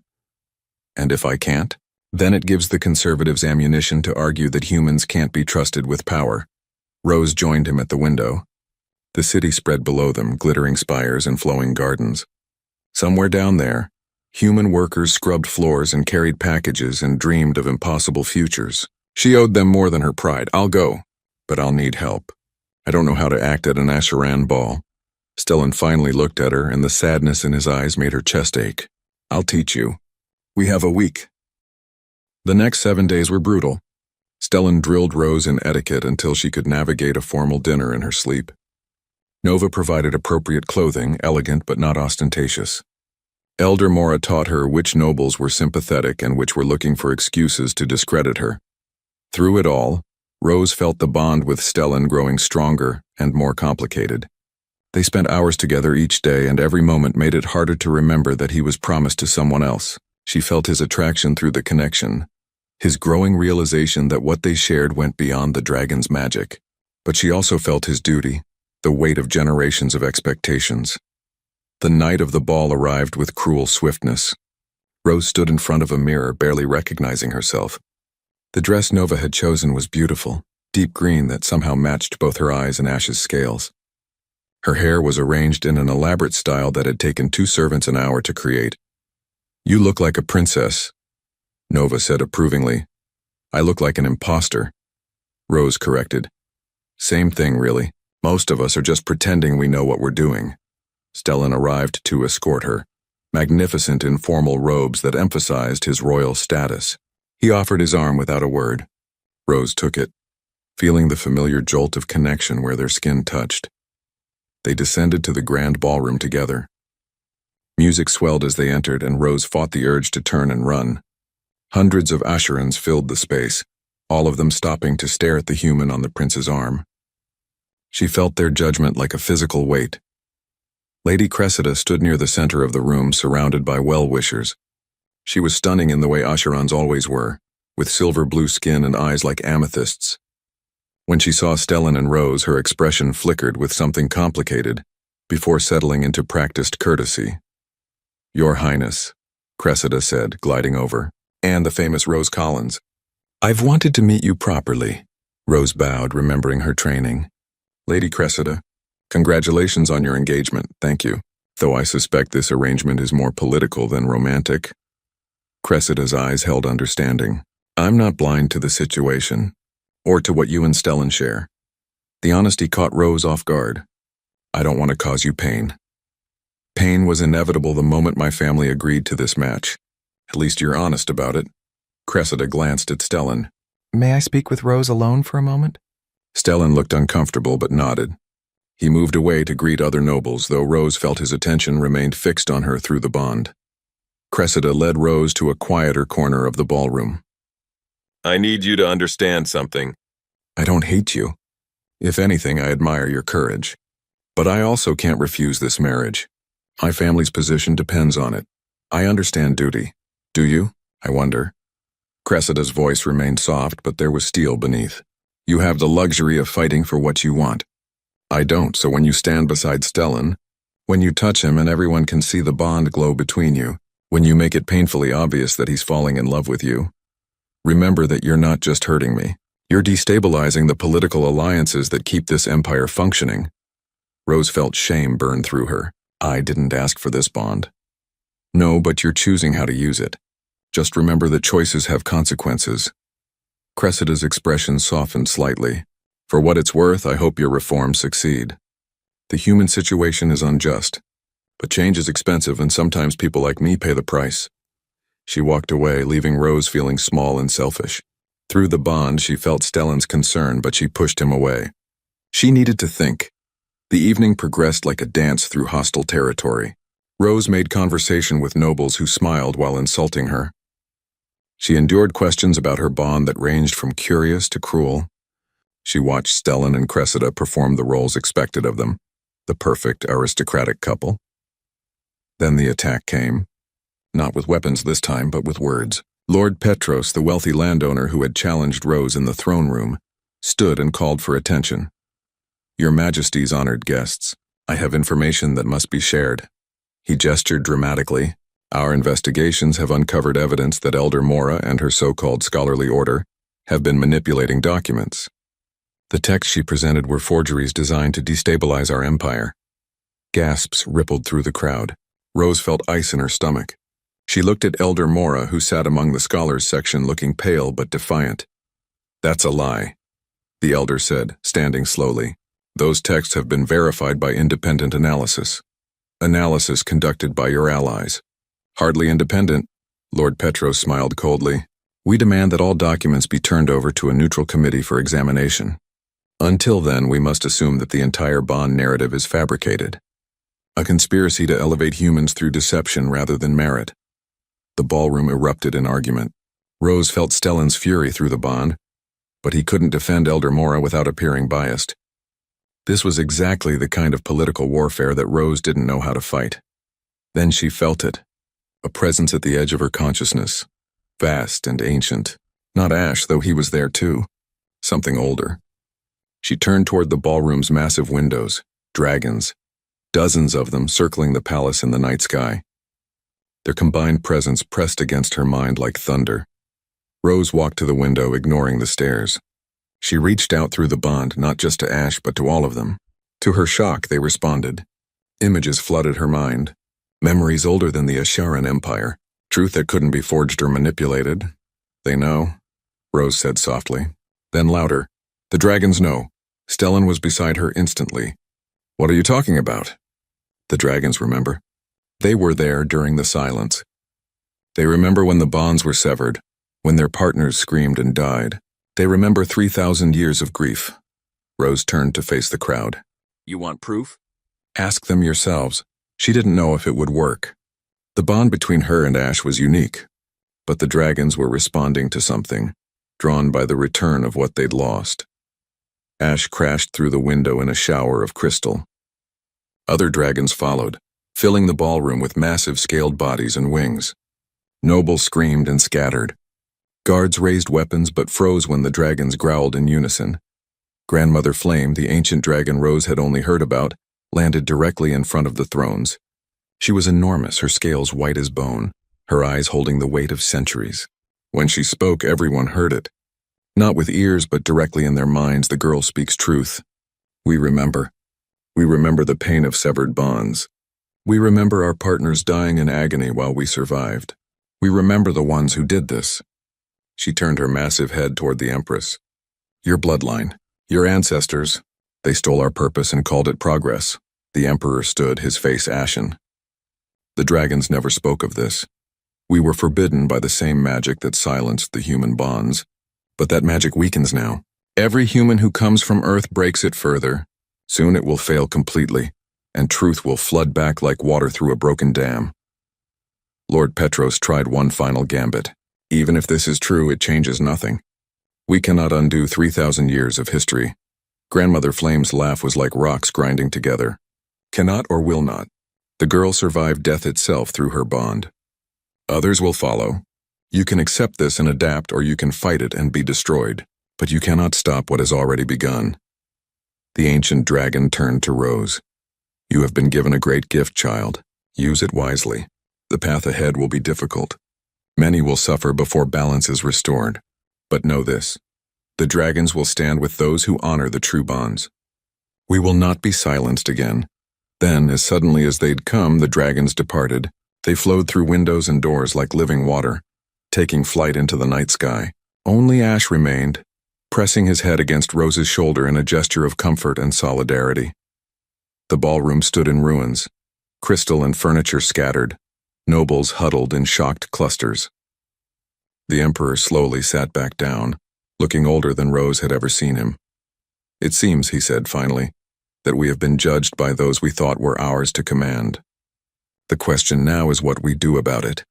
And if I can't, then it gives the conservatives ammunition to argue that humans can't be trusted with power." Rose joined him at the window. The city spread below them, glittering spires and flowing gardens. Somewhere down there, human workers scrubbed floors and carried packages and dreamed of impossible futures. She owed them more than her pride. "I'll go, but I'll need help. I don't know how to act at an Asheran ball." Stellan finally looked at her, and the sadness in his eyes made her chest ache. "I'll teach you. We have a week." The next 7 days were brutal. Stellan drilled Rose in etiquette until she could navigate a formal dinner in her sleep. Nova provided appropriate clothing, elegant but not ostentatious. Elder Mora taught her which nobles were sympathetic and which were looking for excuses to discredit her. Through it all, Rose felt the bond with Stellan growing stronger and more complicated. They spent hours together each day, and every moment made it harder to remember that he was promised to someone else. She felt his attraction through the connection, his growing realization that what they shared went beyond the dragon's magic. But she also felt his duty, the weight of generations of expectations. The night of the ball arrived with cruel swiftness. Rose stood in front of a mirror, barely recognizing herself. The dress Nova had chosen was beautiful, deep green that somehow matched both her eyes and Ash's scales. Her hair was arranged in an elaborate style that had taken 2 servants an hour to create. "You look like a princess," Nova said approvingly. I look like an imposter, Rose corrected. Same thing, really. Most of us are just pretending we know what we're doing. Stellan arrived to escort her, magnificent in formal robes that emphasized his royal status. He offered his arm without a word. Rose took it, feeling the familiar jolt of connection where their skin touched. They descended to the grand ballroom together. Music swelled as they entered, and Rose fought the urge to turn and run. Hundreds of Asherans filled the space, all of them stopping to stare at the human on the prince's arm. She felt their judgment like a physical weight. Lady Cressida stood near the center of the room, surrounded by well-wishers. She was stunning in the way Asherans always were, with silver-blue skin and eyes like amethysts. When she saw Stellan and Rose, her expression flickered with something complicated, before settling into practiced courtesy. "Your Highness," Cressida said, gliding over, "and the famous Rose Collins. I've wanted to meet you properly." Rose bowed, remembering her training. "Lady Cressida, congratulations on your engagement, thank you. Though I suspect this arrangement is more political than romantic." Cressida's eyes held understanding. "I'm not blind to the situation, or to what you and Stellan share." The honesty caught Rose off guard. "I don't want to cause you pain." "Pain was inevitable the moment my family agreed to this match. At least you're honest about it." Cressida glanced at Stellan. May I speak with Rose alone for a moment? Stellan looked uncomfortable but nodded. He moved away to greet other nobles, though Rose felt his attention remained fixed on her through the bond. Cressida led Rose to a quieter corner of the ballroom. "I need you to understand something. I don't hate you. If anything, I admire your courage. But I also can't refuse this marriage. My family's position depends on it. I understand duty. Do you? I wonder." Cressida's voice remained soft, but there was steel beneath. "You have the luxury of fighting for what you want. I don't, so when you stand beside Stellan, when you touch him and everyone can see the bond glow between you, when you make it painfully obvious that he's falling in love with you, remember that you're not just hurting me. You're destabilizing the political alliances that keep this empire functioning." Rose felt shame burn through her. "I didn't ask for this bond." "No, but you're choosing how to use it. Just remember that choices have consequences." Cressida's expression softened slightly. "For what it's worth, I hope your reforms succeed. The human situation is unjust, but change is expensive and sometimes people like me pay the price." She walked away, leaving Rose feeling small and selfish. Through the bond, she felt Stellan's concern, but she pushed him away. She needed to think. The evening progressed like a dance through hostile territory. Rose made conversation with nobles who smiled while insulting her. She endured questions about her bond that ranged from curious to cruel. She watched Stellan and Cressida perform the roles expected of them, the perfect aristocratic couple. Then the attack came. Not with weapons this time, but with words. Lord Petros, the wealthy landowner who had challenged Rose in the throne room, stood and called for attention. "Your Majesty's honored guests, I have information that must be shared." He gestured dramatically. "Our investigations have uncovered evidence that Elder Mora and her so-called scholarly order have been manipulating documents. The texts she presented were forgeries designed to destabilize our empire." Gasps rippled through the crowd. Rose felt ice in her stomach. She looked at Elder Mora, who sat among the scholars section looking pale but defiant. "That's a lie," the elder said, standing slowly. "Those texts have been verified by independent analysis. Analysis conducted by your allies." "Hardly independent," Lord Petros smiled coldly. "We demand that all documents be turned over to a neutral committee for examination. Until then, we must assume that the entire bond narrative is fabricated. A conspiracy to elevate humans through deception rather than merit." The ballroom erupted in argument. Rose felt Stellan's fury through the bond, but he couldn't defend Elder Mora without appearing biased. This was exactly the kind of political warfare that Rose didn't know how to fight. Then she felt it. A presence at the edge of her consciousness. Vast and ancient. Not Ash, though he was there too. Something older. She turned toward the ballroom's massive windows. Dragons. Dozens of them circling the palace in the night sky. Their combined presence pressed against her mind like thunder. Rose walked to the window, ignoring the stares. She reached out through the bond, not just to Ash, but to all of them. To her shock, they responded. Images flooded her mind. Memories older than the Asharan Empire. Truth that couldn't be forged or manipulated. They know. Rose said softly. Then louder. The dragons know. Stellan was beside her instantly. What are you talking about? The dragons remember. They were there during the silence. They remember when the bonds were severed, when their partners screamed and died. They remember 3,000 years of grief. Rose turned to face the crowd. You want proof? Ask them yourselves. She didn't know if it would work. The bond between her and Ash was unique, but the dragons were responding to something, drawn by the return of what they'd lost. Ash crashed through the window in a shower of crystal. Other dragons followed, filling the ballroom with massive scaled bodies and wings. Nobles screamed and scattered. Guards raised weapons but froze when the dragons growled in unison. Grandmother Flame, the ancient dragon Rose had only heard about, landed directly in front of the thrones. She was enormous, her scales white as bone, her eyes holding the weight of centuries. When she spoke, everyone heard it. Not with ears, but directly in their minds, the girl speaks truth. We remember. We remember the pain of severed bonds. We remember our partners dying in agony while we survived. We remember the ones who did this. She turned her massive head toward the Empress. Your bloodline, your ancestors, they stole our purpose and called it progress. The Emperor stood, his face ashen. The dragons never spoke of this. We were forbidden by the same magic that silenced the human bonds. But that magic weakens now. Every human who comes from Earth breaks it further. Soon it will fail completely, and truth will flood back like water through a broken dam. Lord Petros tried one final gambit. Even if this is true, it changes nothing. We cannot undo 3,000 years of history. Grandmother Flame's laugh was like rocks grinding together. Cannot or will not. The girl survived death itself through her bond. Others will follow. You can accept this and adapt, or you can fight it and be destroyed. But you cannot stop what has already begun. The ancient dragon turned to Rose. You have been given a great gift, child. Use it wisely. The path ahead will be difficult. Many will suffer before balance is restored. But know this. The dragons will stand with those who honor the true bonds. We will not be silenced again. Then, as suddenly as they'd come, the dragons departed. They flowed through windows and doors like living water, taking flight into the night sky. Only Ash remained, pressing his head against Rose's shoulder in a gesture of comfort and solidarity. The ballroom stood in ruins, crystal and furniture scattered, nobles huddled in shocked clusters. The Emperor slowly sat back down, looking older than Rose had ever seen him. It seems, he said finally, that we have been judged by those we thought were ours to command. The question now is what we do about it.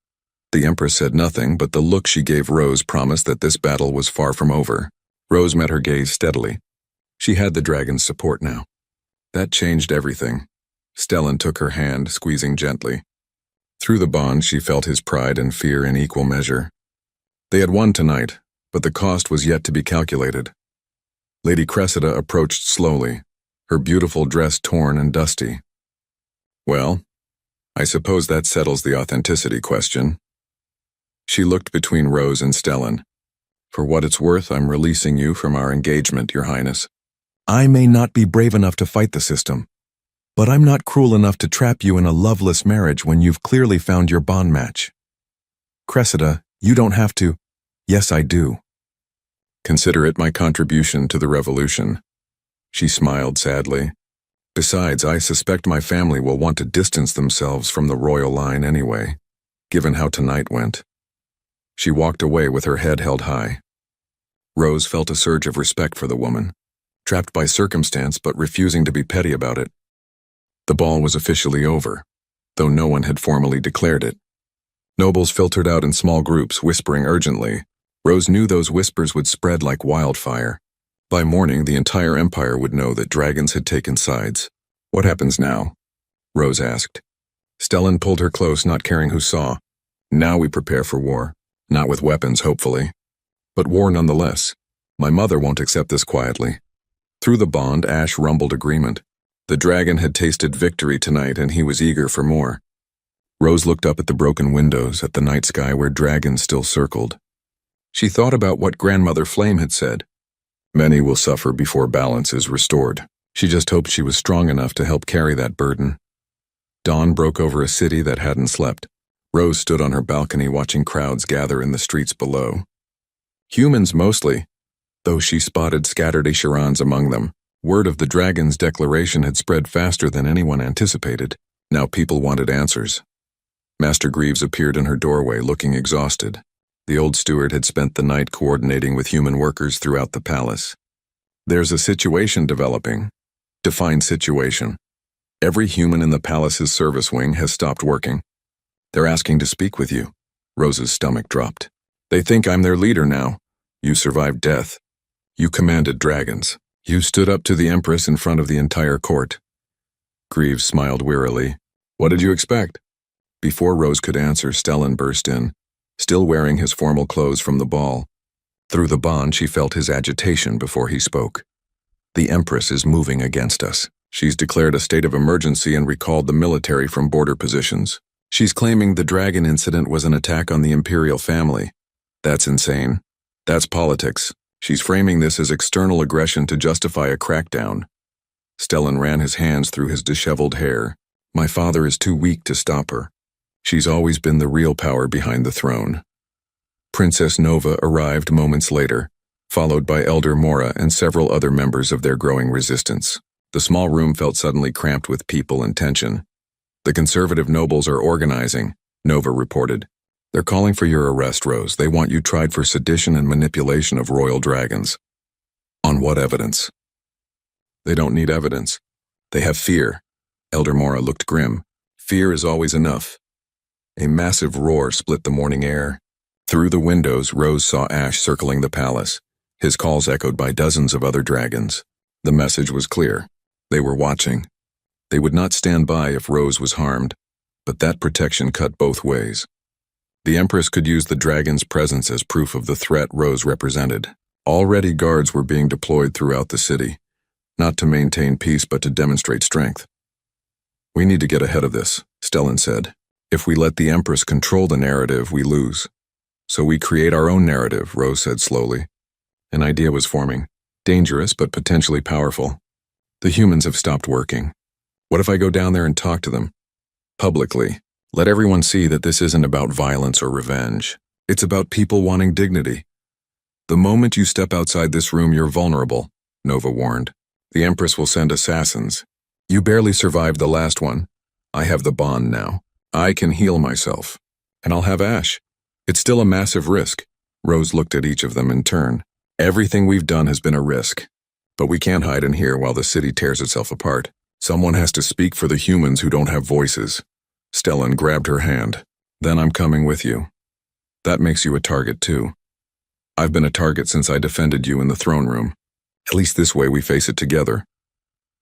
The Empress said nothing, but the look she gave Rose promised that this battle was far from over. Rose met her gaze steadily. She had the dragon's support now. That changed everything. Stellan took her hand, squeezing gently. Through the bond, she felt his pride and fear in equal measure. They had won tonight, but the cost was yet to be calculated. Lady Cressida approached slowly, her beautiful dress torn and dusty. Well, I suppose that settles the authenticity question. She looked between Rose and Stellan. For what it's worth, I'm releasing you from our engagement, Your Highness. I may not be brave enough to fight the system, but I'm not cruel enough to trap you in a loveless marriage when you've clearly found your bond match. Cressida, you don't have to. Yes, I do. Consider it my contribution to the revolution. She smiled sadly. Besides, I suspect my family will want to distance themselves from the royal line anyway, given how tonight went. She walked away with her head held high. Rose felt a surge of respect for the woman, trapped by circumstance but refusing to be petty about it. The ball was officially over, though no one had formally declared it. Nobles filtered out in small groups, whispering urgently. Rose knew those whispers would spread like wildfire. By morning, the entire empire would know that dragons had taken sides. What happens now? Rose asked. Stellan pulled her close, not caring who saw. Now we prepare for war. Not with weapons, hopefully. But war nonetheless. My mother won't accept this quietly. Through the bond, Ash rumbled agreement. The dragon had tasted victory tonight, and he was eager for more. Rose looked up at the broken windows, at the night sky where dragons still circled. She thought about what Grandmother Flame had said. Many will suffer before balance is restored. She just hoped she was strong enough to help carry that burden. Dawn broke over a city that hadn't slept. Rose stood on her balcony watching crowds gather in the streets below. Humans mostly, though she spotted scattered Asherans among them. Word of the dragon's declaration had spread faster than anyone anticipated. Now people wanted answers. Master Greaves appeared in her doorway, looking exhausted. The old steward had spent the night coordinating with human workers throughout the palace. There's a situation developing. Define situation. Every human in the palace's service wing has stopped working. They're asking to speak with you. Rose's stomach dropped. They think I'm their leader now. You survived death. You commanded dragons. You stood up to the Empress in front of the entire court. Greaves smiled wearily. What did you expect? Before Rose could answer, Stellan burst in, still wearing his formal clothes from the ball. Through the bond, she felt his agitation before he spoke. The Empress is moving against us. She's declared a state of emergency and recalled the military from border positions. She's claiming the dragon incident was an attack on the imperial family. That's insane. That's politics. She's framing this as external aggression to justify a crackdown. Stellan ran his hands through his disheveled hair. My father is too weak to stop her. She's always been the real power behind the throne. Princess Nova arrived moments later, followed by Elder Mora and several other members of their growing resistance. The small room felt suddenly cramped with people and tension. The conservative nobles are organizing, Nova reported. They're calling for your arrest, Rose. They want you tried for sedition and manipulation of royal dragons. On what evidence? They don't need evidence. They have fear. Elder Mora looked grim. Fear is always enough. A massive roar split the morning air. Through the windows, Rose saw Ash circling the palace, his calls echoed by dozens of other dragons. The message was clear. They were watching. They would not stand by if Rose was harmed, but that protection cut both ways. The Empress could use the dragon's presence as proof of the threat Rose represented. Already guards were being deployed throughout the city, not to maintain peace but to demonstrate strength. We need to get ahead of this, Stellan said. If we let the Empress control the narrative, we lose. So we create our own narrative, Rose said slowly. An idea was forming, dangerous but potentially powerful. The humans have stopped working. What if I go down there and talk to them? Publicly. Let everyone see that this isn't about violence or revenge. It's about people wanting dignity. The moment you step outside this room, you're vulnerable, Nova warned. The Empress will send assassins. You barely survived the last one. I have the bond now. I can heal myself. And I'll have Ash. It's still a massive risk. Rose looked at each of them in turn. Everything we've done has been a risk. But we can't hide in here while the city tears itself apart. Someone has to speak for the humans who don't have voices. Stellan grabbed her hand. Then I'm coming with you. That makes you a target too. I've been a target since I defended you in the throne room. At least this way we face it together.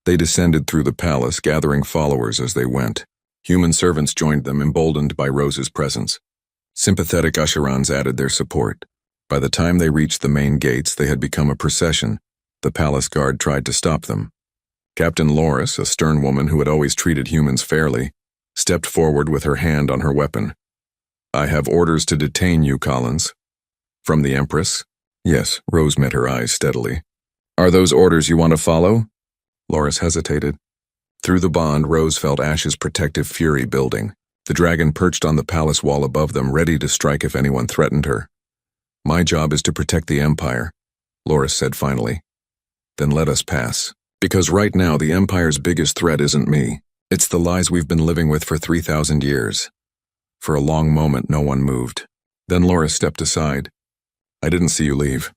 They descended through the palace, gathering followers as they went. Human servants joined them, emboldened by Rose's presence. Sympathetic Asherans added their support. By the time they reached the main gates, they had become a procession. The palace guard tried to stop them. Captain Loris, a stern woman who had always treated humans fairly, stepped forward with her hand on her weapon. I have orders to detain you, Collins. From the Empress? Yes, Rose met her eyes steadily. Are those orders you want to follow? Loris hesitated. Through the bond, Rose felt Ash's protective fury building. The dragon perched on the palace wall above them, ready to strike if anyone threatened her. My job is to protect the Empire, Loris said finally. Then let us pass. Because right now the Empire's biggest threat isn't me. It's the lies we've been living with for 3,000 years. For a long moment, no one moved. Then Loris stepped aside. I didn't see you leave.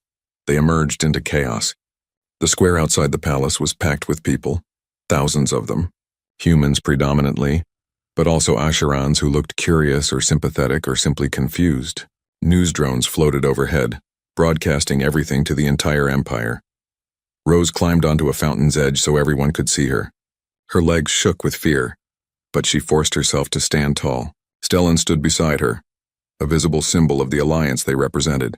They emerged into chaos. The square outside the palace was packed with people, thousands of them. Humans predominantly, but also Asherans who looked curious or sympathetic or simply confused. News drones floated overhead, broadcasting everything to the entire Empire. Rose climbed onto a fountain's edge so everyone could see her. Her legs shook with fear, but she forced herself to stand tall. Stellan stood beside her, a visible symbol of the alliance they represented.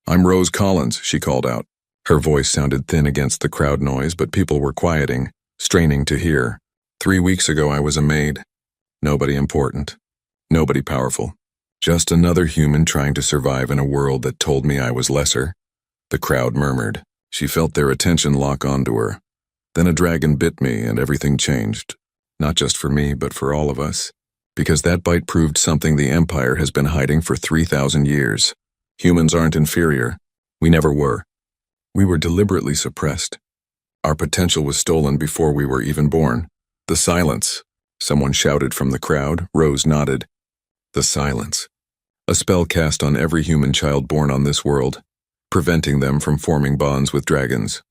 I'm Rose Collins, she called out. Her voice sounded thin against the crowd noise, but people were quieting, straining to hear. 3 weeks ago I was a maid. Nobody important. Nobody powerful. Just another human trying to survive in a world that told me I was lesser. The crowd murmured. She felt their attention lock onto her. Then a dragon bit me and everything changed. Not just for me, but for all of us. Because that bite proved something the Empire has been hiding for 3,000 years. Humans aren't inferior. We never were. We were deliberately suppressed. Our potential was stolen before we were even born. The silence. Someone shouted from the crowd. Rose nodded. The silence. A spell cast on every human child born on this world, preventing them from forming bonds with dragons,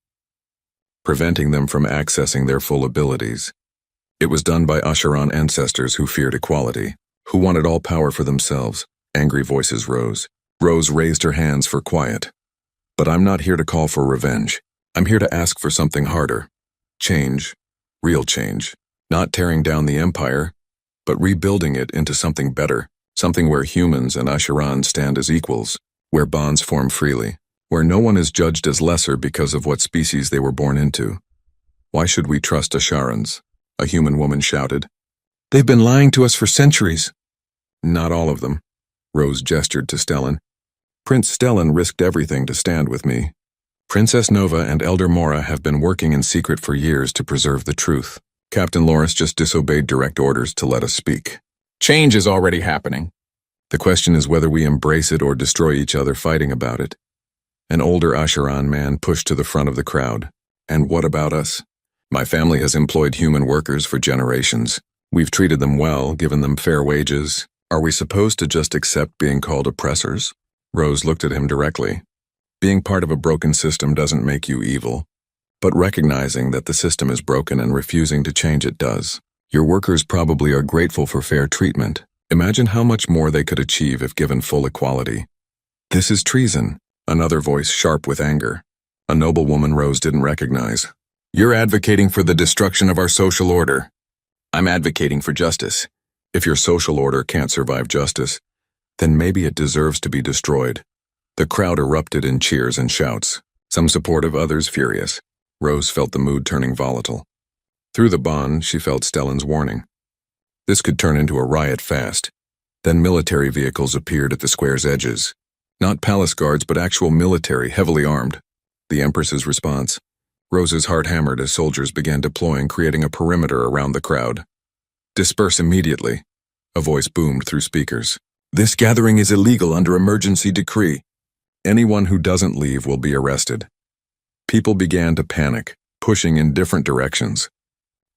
preventing them from accessing their full abilities. It was done by Asheron ancestors who feared equality, who wanted all power for themselves. Angry voices rose. Rose raised her hands for quiet. But I'm not here to call for revenge. I'm here to ask for something harder. Change. Real change. Not tearing down the empire, but rebuilding it into something better. Something where humans and Asheron stand as equals, where bonds form freely, where no one is judged as lesser because of what species they were born into. Why should we trust Asherons? A human woman shouted. They've been lying to us for centuries. Not all of them. Rose gestured to Stellan. Prince Stellan risked everything to stand with me. Princess Nova and Elder Mora have been working in secret for years to preserve the truth. Captain Loris just disobeyed direct orders to let us speak. Change is already happening. The question is whether we embrace it or destroy each other fighting about it. An older Asheron man pushed to the front of the crowd. And what about us? My family has employed human workers for generations. We've treated them well, given them fair wages. Are we supposed to just accept being called oppressors? Rose looked at him directly. Being part of a broken system doesn't make you evil, but recognizing that the system is broken and refusing to change it does. Your workers probably are grateful for fair treatment. Imagine how much more they could achieve if given full equality. This is treason, another voice sharp with anger. A noblewoman Rose didn't recognize. You're advocating for the destruction of our social order. I'm advocating for justice. If your social order can't survive justice, then maybe it deserves to be destroyed. The crowd erupted in cheers and shouts, some supportive, others furious. Rose felt the mood turning volatile. Through the bond, she felt Stellan's warning. This could turn into a riot fast. Then military vehicles appeared at the square's edges. Not palace guards, but actual military, heavily armed. The Empress's response. Rose's heart hammered as soldiers began deploying, creating a perimeter around the crowd. Disperse immediately, a voice boomed through speakers. This gathering is illegal under emergency decree. Anyone who doesn't leave will be arrested. People began to panic, pushing in different directions.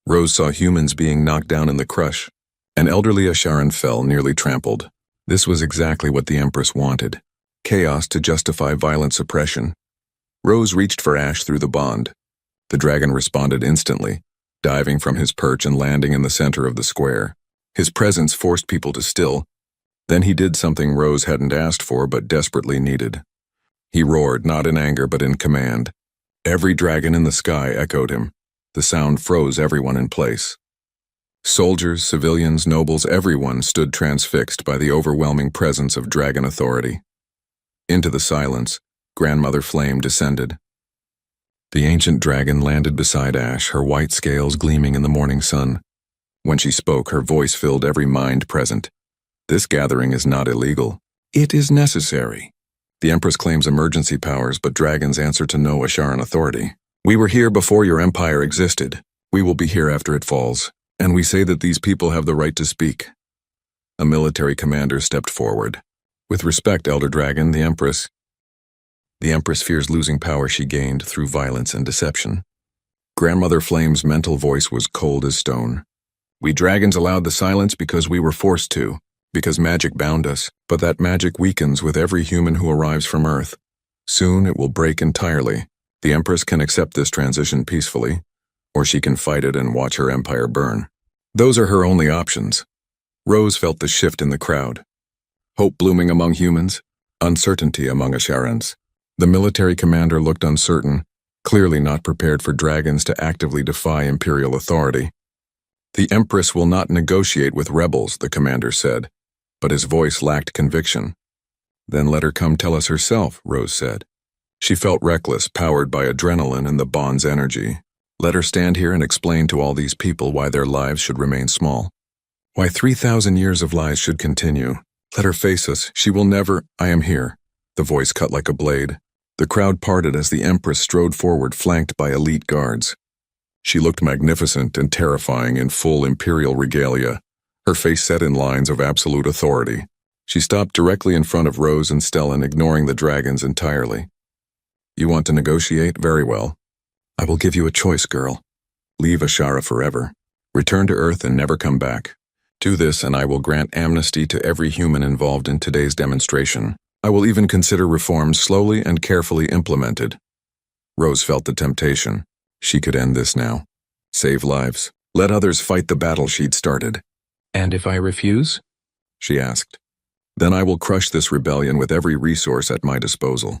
Rose saw humans being knocked down in the crush. An elderly Asheron fell, nearly trampled. This was exactly what the Empress wanted. Chaos to justify violent suppression. Rose reached for Ash through the bond. The dragon responded instantly, diving from his perch and landing in the center of the square. His presence forced people to still. Then he did something Rose hadn't asked for but desperately needed. He roared, not in anger but in command. Every dragon in the sky echoed him. The sound froze everyone in place. Soldiers, civilians, nobles, everyone stood transfixed by the overwhelming presence of dragon authority. Into the silence, Grandmother Flame descended. The ancient dragon landed beside Ash, her white scales gleaming in the morning sun. When she spoke, her voice filled every mind present. This gathering is not illegal. It is necessary. The Empress claims emergency powers, but dragons answer to no Asheron authority. We were here before your empire existed. We will be here after it falls. And we say that these people have the right to speak. A military commander stepped forward. With respect, Elder Dragon, the Empress fears losing power she gained through violence and deception. Grandmother Flame's mental voice was cold as stone. We dragons allowed the silence because we were forced to, because magic bound us, but that magic weakens with every human who arrives from Earth. Soon it will break entirely. The Empress can accept this transition peacefully, or she can fight it and watch her empire burn. Those are her only options. Rose felt the shift in the crowd. Hope blooming among humans, uncertainty among Asherons. The military commander looked uncertain, clearly not prepared for dragons to actively defy imperial authority. The Empress will not negotiate with rebels, the commander said, but his voice lacked conviction. Then let her come tell us herself, Rose said. She felt reckless, powered by adrenaline and the bond's energy. Let her stand here and explain to all these people why their lives should remain small. Why 3,000 years of lies should continue. Let her face us. She will never. I am here. The voice cut like a blade. The crowd parted as the Empress strode forward, flanked by elite guards. She looked magnificent and terrifying in full imperial regalia, her face set in lines of absolute authority. She stopped directly in front of Rose and Stellan, ignoring the dragons entirely. You want to negotiate? Very well. I will give you a choice, girl. Leave Ashara forever. Return to Earth and never come back. Do this and I will grant amnesty to every human involved in today's demonstration. I will even consider reforms slowly and carefully implemented. Rose felt the temptation. She could end this now. Save lives. Let others fight the battle she'd started. And if I refuse? She asked. Then I will crush this rebellion with every resource at my disposal.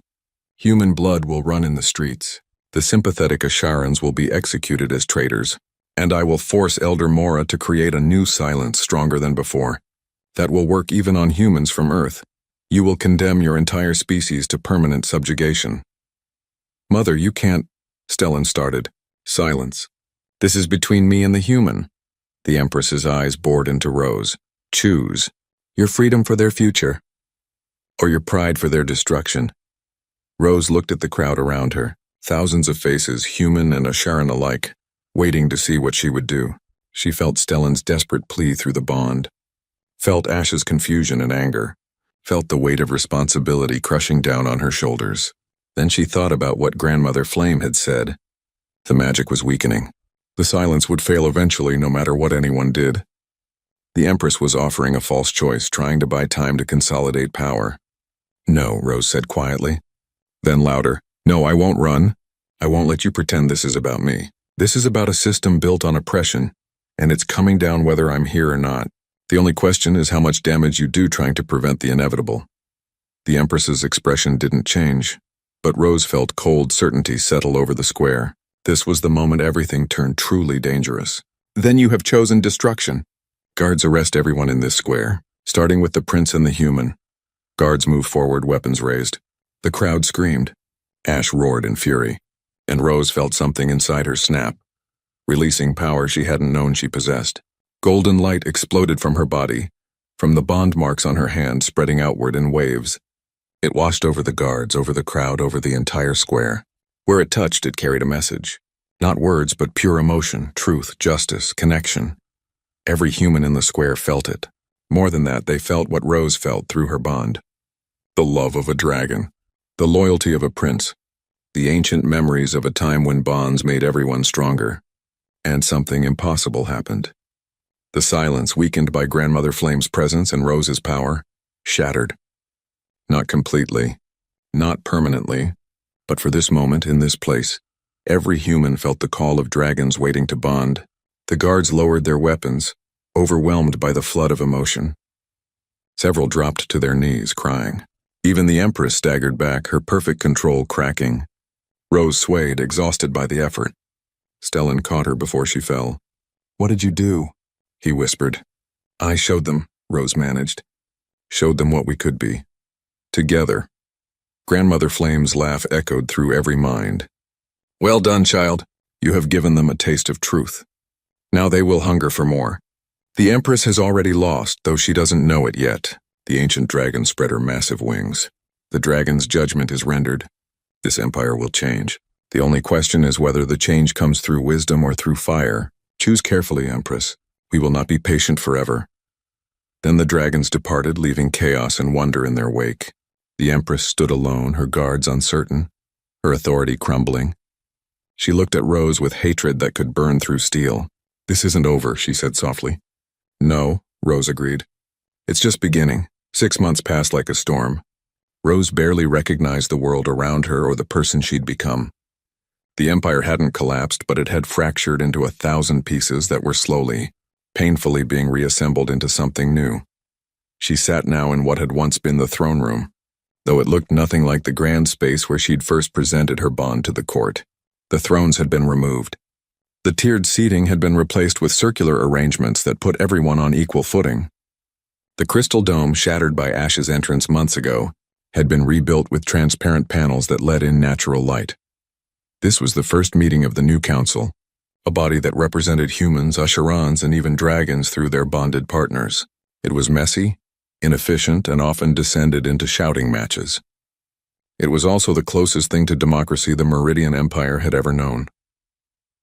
Human blood will run in the streets. The sympathetic Asharans will be executed as traitors. And I will force Elder Mora to create a new silence stronger than before. That will work even on humans from Earth. You will condemn your entire species to permanent subjugation. Mother, you can't, Stellan started. Silence. This is between me and the human. The Empress's eyes bored into Rose. Choose. Your freedom for their future. Or your pride for their destruction. Rose looked at the crowd around her. Thousands of faces, human and Asharan alike, waiting to see what she would do. She felt Stellan's desperate plea through the bond. Felt Ash's confusion and anger. Felt the weight of responsibility crushing down on her shoulders. Then she thought about what Grandmother Flame had said. The magic was weakening. The silence would fail eventually no matter what anyone did. The Empress was offering a false choice, trying to buy time to consolidate power. No, Rose said quietly. Then louder, no, I won't run. I won't let you pretend this is about me. This is about a system built on oppression, and it's coming down whether I'm here or not. The only question is how much damage you do trying to prevent the inevitable. The Empress's expression didn't change, but Rose felt cold certainty settle over the square. This was the moment everything turned truly dangerous. Then you have chosen destruction. Guards arrest everyone in this square, starting with the prince and the human. Guards move forward, weapons raised. The crowd screamed. Ash roared in fury, and Rose felt something inside her snap, releasing power she hadn't known she possessed. Golden light exploded from her body, from the bond marks on her hand spreading outward in waves. It washed over the guards, over the crowd, over the entire square. Where it touched, it carried a message. Not words, but pure emotion, truth, justice, connection. Every human in the square felt it. More than that, they felt what Rose felt through her bond. The love of a dragon. The loyalty of a prince. The ancient memories of a time when bonds made everyone stronger. And something impossible happened. The silence, weakened by Grandmother Flame's presence and Rose's power, shattered. Not completely, not permanently, but for this moment in this place, every human felt the call of dragons waiting to bond. The guards lowered their weapons, overwhelmed by the flood of emotion. Several dropped to their knees, crying. Even the Empress staggered back, her perfect control cracking. Rose swayed, exhausted by the effort. Stellan caught her before she fell. What did you do? He whispered. I showed them, Rose managed. Showed them what we could be. Together. Grandmother Flame's laugh echoed through every mind. Well done, child. You have given them a taste of truth. Now they will hunger for more. The Empress has already lost, though she doesn't know it yet. The ancient dragon spread her massive wings. The dragon's judgment is rendered. This empire will change. The only question is whether the change comes through wisdom or through fire. Choose carefully, Empress. We will not be patient forever. Then the dragons departed, leaving chaos and wonder in their wake. The Empress stood alone, her guards uncertain, her authority crumbling. She looked at Rose with hatred that could burn through steel. This isn't over, she said softly. No, Rose agreed. It's just beginning. 6 months passed like a storm. Rose barely recognized the world around her or the person she'd become. The empire hadn't collapsed, but it had fractured into 1,000 pieces that were slowly, painfully being reassembled into something new. She sat now in what had once been the throne room, though it looked nothing like the grand space where she'd first presented her bond to the court. The thrones had been removed. The tiered seating had been replaced with circular arrangements that put everyone on equal footing. The crystal dome, shattered by Ash's entrance months ago, had been rebuilt with transparent panels that let in natural light. This was the first meeting of the new council, a body that represented humans, Asharans, and even dragons through their bonded partners. It was messy, inefficient, and often descended into shouting matches. It was also the closest thing to democracy the Meridian Empire had ever known.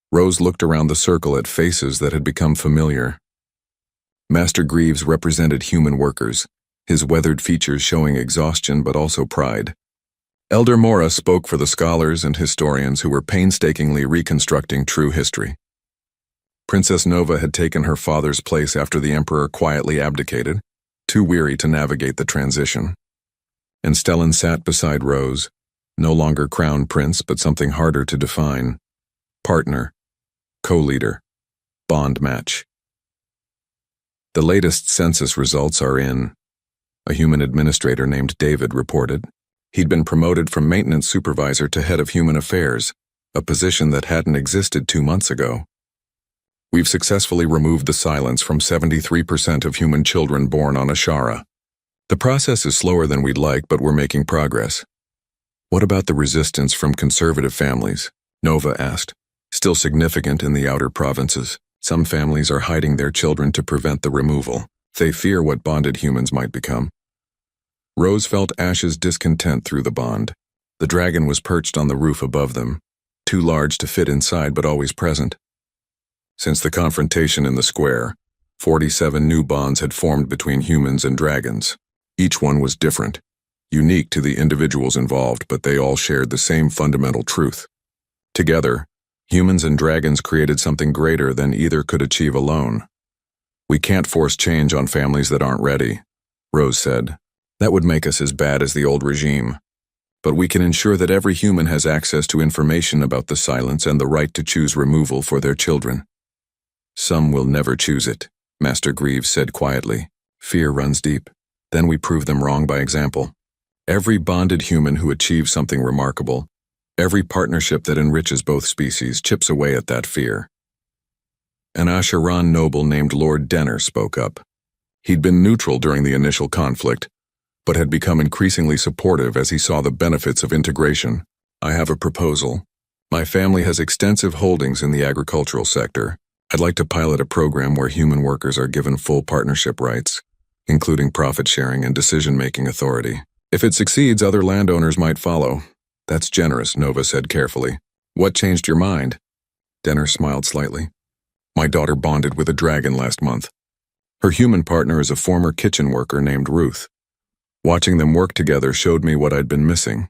Rose looked around the circle at faces that had become familiar. Master Greaves represented human workers, his weathered features showing exhaustion but also pride. Elder Mora spoke for the scholars and historians who were painstakingly reconstructing true history. Princess Nova had taken her father's place after the Emperor quietly abdicated, too weary to navigate the transition. And Stellan sat beside Rose, no longer crown prince but something harder to define. Partner, co-leader, bond match. The latest census results are in, a human administrator named David reported. He'd been promoted from maintenance supervisor to head of human affairs, a position that hadn't existed 2 months ago. We've successfully removed the silence from 73% of human children born on Ashara. The process is slower than we'd like, but we're making progress. What about the resistance from conservative families? Nova asked. Still significant in the outer provinces. Some families are hiding their children to prevent the removal. They fear what bonded humans might become. Rose felt Ash's discontent through the bond. The dragon was perched on the roof above them, too large to fit inside but always present. Since the confrontation in the square, 47 new bonds had formed between humans and dragons. Each one was different, unique to the individuals involved, but they all shared the same fundamental truth. Together, humans and dragons created something greater than either could achieve alone. We can't force change on families that aren't ready, Rose said. That would make us as bad as the old regime. But we can ensure that every human has access to information about the silence and the right to choose removal for their children. Some will never choose it, Master Greaves said quietly. Fear runs deep. Then we prove them wrong by example. Every bonded human who achieves something remarkable, every partnership that enriches both species chips away at that fear. An Asheran noble named Lord Denner spoke up. He'd been neutral during the initial conflict, but had become increasingly supportive as he saw the benefits of integration. I have a proposal. My family has extensive holdings in the agricultural sector. I'd like to pilot a program where human workers are given full partnership rights, including profit sharing and decision-making authority. If it succeeds, other landowners might follow. That's generous, Nova said carefully. What changed your mind? Denner smiled slightly. My daughter bonded with a dragon last month. Her human partner is a former kitchen worker named Ruth. Watching them work together showed me what I'd been missing.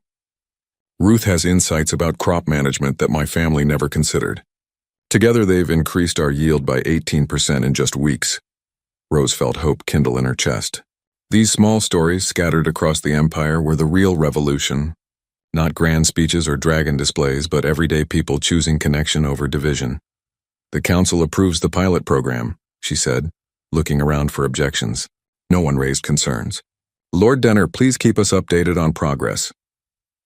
Ruth has insights about crop management that my family never considered. Together they've increased our yield by 18% in just weeks. Rose felt hope kindle in her chest. These small stories scattered across the empire were the real revolution. Not grand speeches or dragon displays, but everyday people choosing connection over division. The council approves the pilot program, she said, looking around for objections. No one raised concerns. Lord Denner, please keep us updated on progress.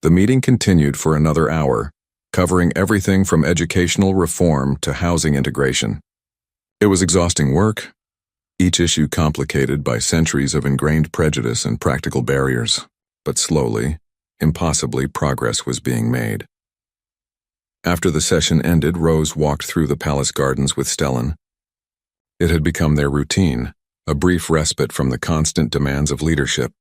The meeting continued for another hour, covering everything from educational reform to housing integration. It was exhausting work, each issue complicated by centuries of ingrained prejudice and practical barriers, but slowly, impossibly, progress was being made. After the session ended, Rose walked through the palace gardens with Stellan. It had become their routine, a brief respite from the constant demands of leadership.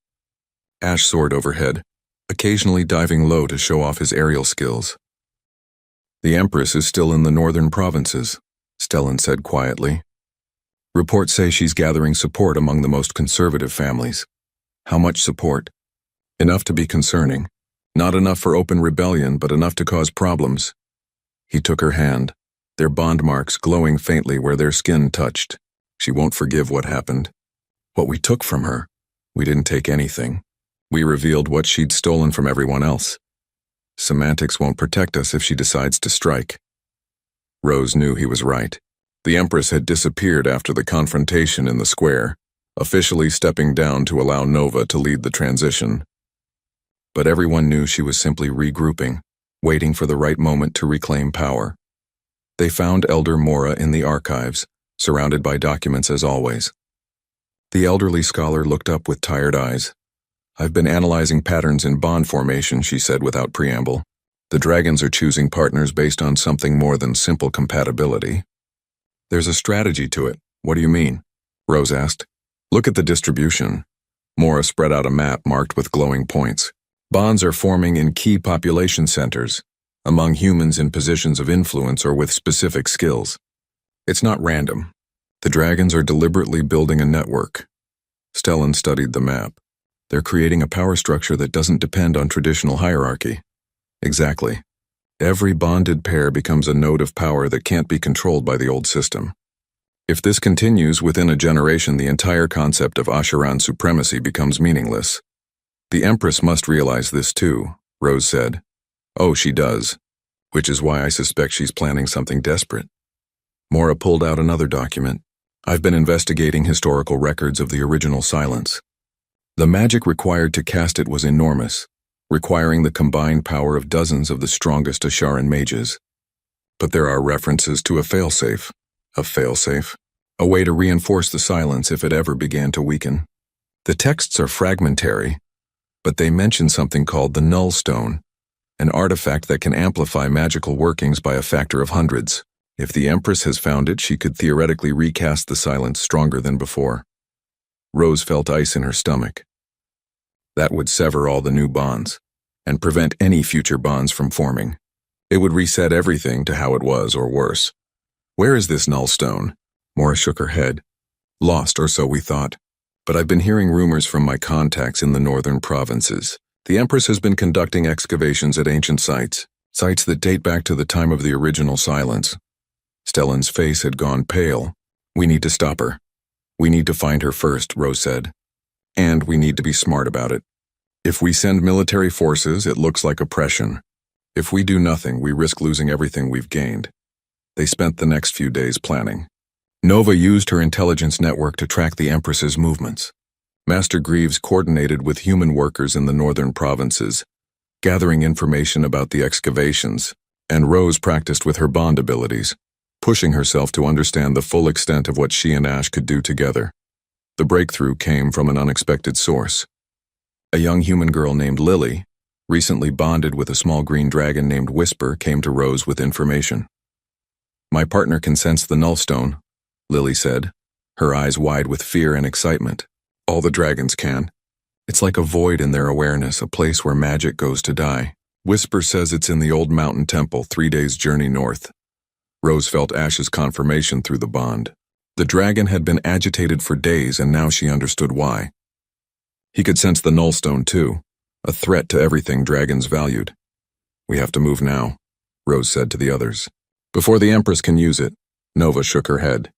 Ash soared overhead, occasionally diving low to show off his aerial skills. The Empress is still in the northern provinces, Stellan said quietly. Reports say she's gathering support among the most conservative families. How much support? Enough to be concerning. Not enough for open rebellion, but enough to cause problems. He took her hand, their bond marks glowing faintly where their skin touched. She won't forgive what happened. What we took from her. We didn't take anything. We revealed what she'd stolen from everyone else. Semantics won't protect us if she decides to strike. Rose knew he was right. The Empress had disappeared after the confrontation in the square, officially stepping down to allow Nova to lead the transition. But everyone knew she was simply regrouping, waiting for the right moment to reclaim power. They found Elder Mora in the archives, surrounded by documents as always. The elderly scholar looked up with tired eyes. I've been analyzing patterns in bond formation, she said without preamble. The dragons are choosing partners based on something more than simple compatibility. There's a strategy to it. What do you mean? Rose asked. Look at the distribution. Mora spread out a map marked with glowing points. Bonds are forming in key population centers, among humans in positions of influence or with specific skills. It's not random. The dragons are deliberately building a network. Stellan studied the map. They're creating a power structure that doesn't depend on traditional hierarchy. Exactly. Every bonded pair becomes a node of power that can't be controlled by the old system. If this continues, within a generation the entire concept of Asheran supremacy becomes meaningless. The Empress must realize this too, Rose said. Oh, she does. Which is why I suspect she's planning something desperate. Mora pulled out another document. I've been investigating historical records of the original silence. The magic required to cast it was enormous, requiring the combined power of dozens of the strongest Asharan mages. But there are references to a failsafe. A failsafe? A way to reinforce the silence if it ever began to weaken. The texts are fragmentary, but they mention something called the Null Stone, an artifact that can amplify magical workings by a factor of hundreds. If the Empress has found it, she could theoretically recast the silence stronger than before. Rose felt ice in her stomach. That would sever all the new bonds, and prevent any future bonds from forming. It would reset everything to how it was, or worse. Where is this Null Stone? Mora shook her head. Lost, or so we thought. But I've been hearing rumors from my contacts in the northern provinces. The Empress has been conducting excavations at ancient sites that date back to the time of the original silence. Stellan's face had gone pale. We need to stop her. We need to find her first, Rose said. And we need to be smart about it. If we send military forces, it looks like oppression. If we do nothing, we risk losing everything we've gained. They spent the next few days planning. Nova used her intelligence network to track the Empress's movements. Master Greaves coordinated with human workers in the northern provinces, gathering information about the excavations, and Rose practiced with her bond abilities, pushing herself to understand the full extent of what she and Ash could do together. The breakthrough came from an unexpected source. A young human girl named Lily, recently bonded with a small green dragon named Whisper, came to Rose with information. My partner can sense the Null Stone, Lily said, her eyes wide with fear and excitement. All the dragons can. It's like a void in their awareness, a place where magic goes to die. Whisper says it's in the old mountain temple 3 days' journey north. Rose felt Ash's confirmation through the bond. The dragon had been agitated for days, and now she understood why. He could sense the Null Stone too, a threat to everything dragons valued. We have to move now, Rose said to the others. Before the Empress can use it. Nova shook her head.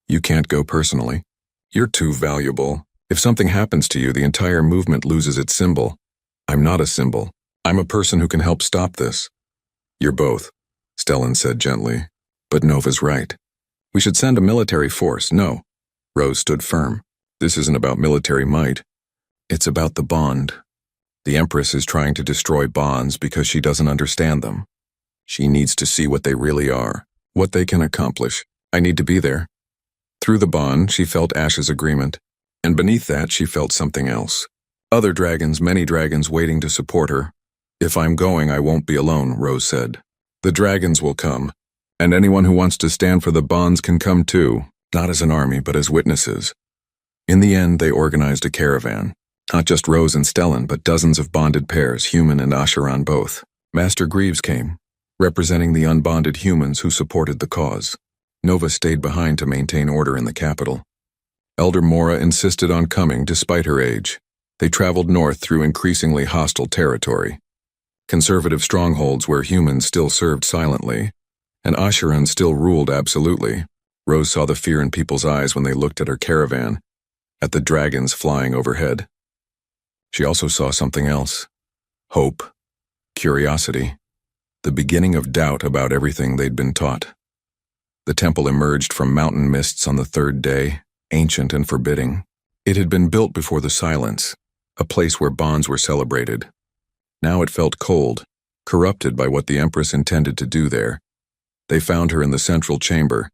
You can't go personally. You're too valuable. If something happens to you, the entire movement loses its symbol. I'm not a symbol. I'm a person who can help stop this. You're both, Stellan said gently. But Nova's right. We should send a military force. No. Rose stood firm. This isn't about military might. It's about the bond. The Empress is trying to destroy bonds because she doesn't understand them. She needs to see what they really are, what they can accomplish. I need to be there. Through the bond, she felt Ash's agreement, and beneath that she felt something else. Other dragons, many dragons waiting to support her. If I'm going, I won't be alone, Rose said. The dragons will come, and anyone who wants to stand for the bonds can come too, not as an army, but as witnesses. In the end, they organized a caravan. Not just Rose and Stellan, but dozens of bonded pairs, human and Asheran both. Master Greaves came, representing the unbonded humans who supported the cause. Nova stayed behind to maintain order in the capital. Elder Mora insisted on coming despite her age. They traveled north through increasingly hostile territory. Conservative strongholds where humans still served silently, and Asheran still ruled absolutely. Rose saw the fear in people's eyes when they looked at her caravan, at the dragons flying overhead. She also saw something else. Hope, curiosity, the beginning of doubt about everything they'd been taught. The temple emerged from mountain mists on the third day, ancient and forbidding. It had been built before the silence, a place where bonds were celebrated. Now it felt cold, corrupted by what the Empress intended to do there. They found her in the central chamber,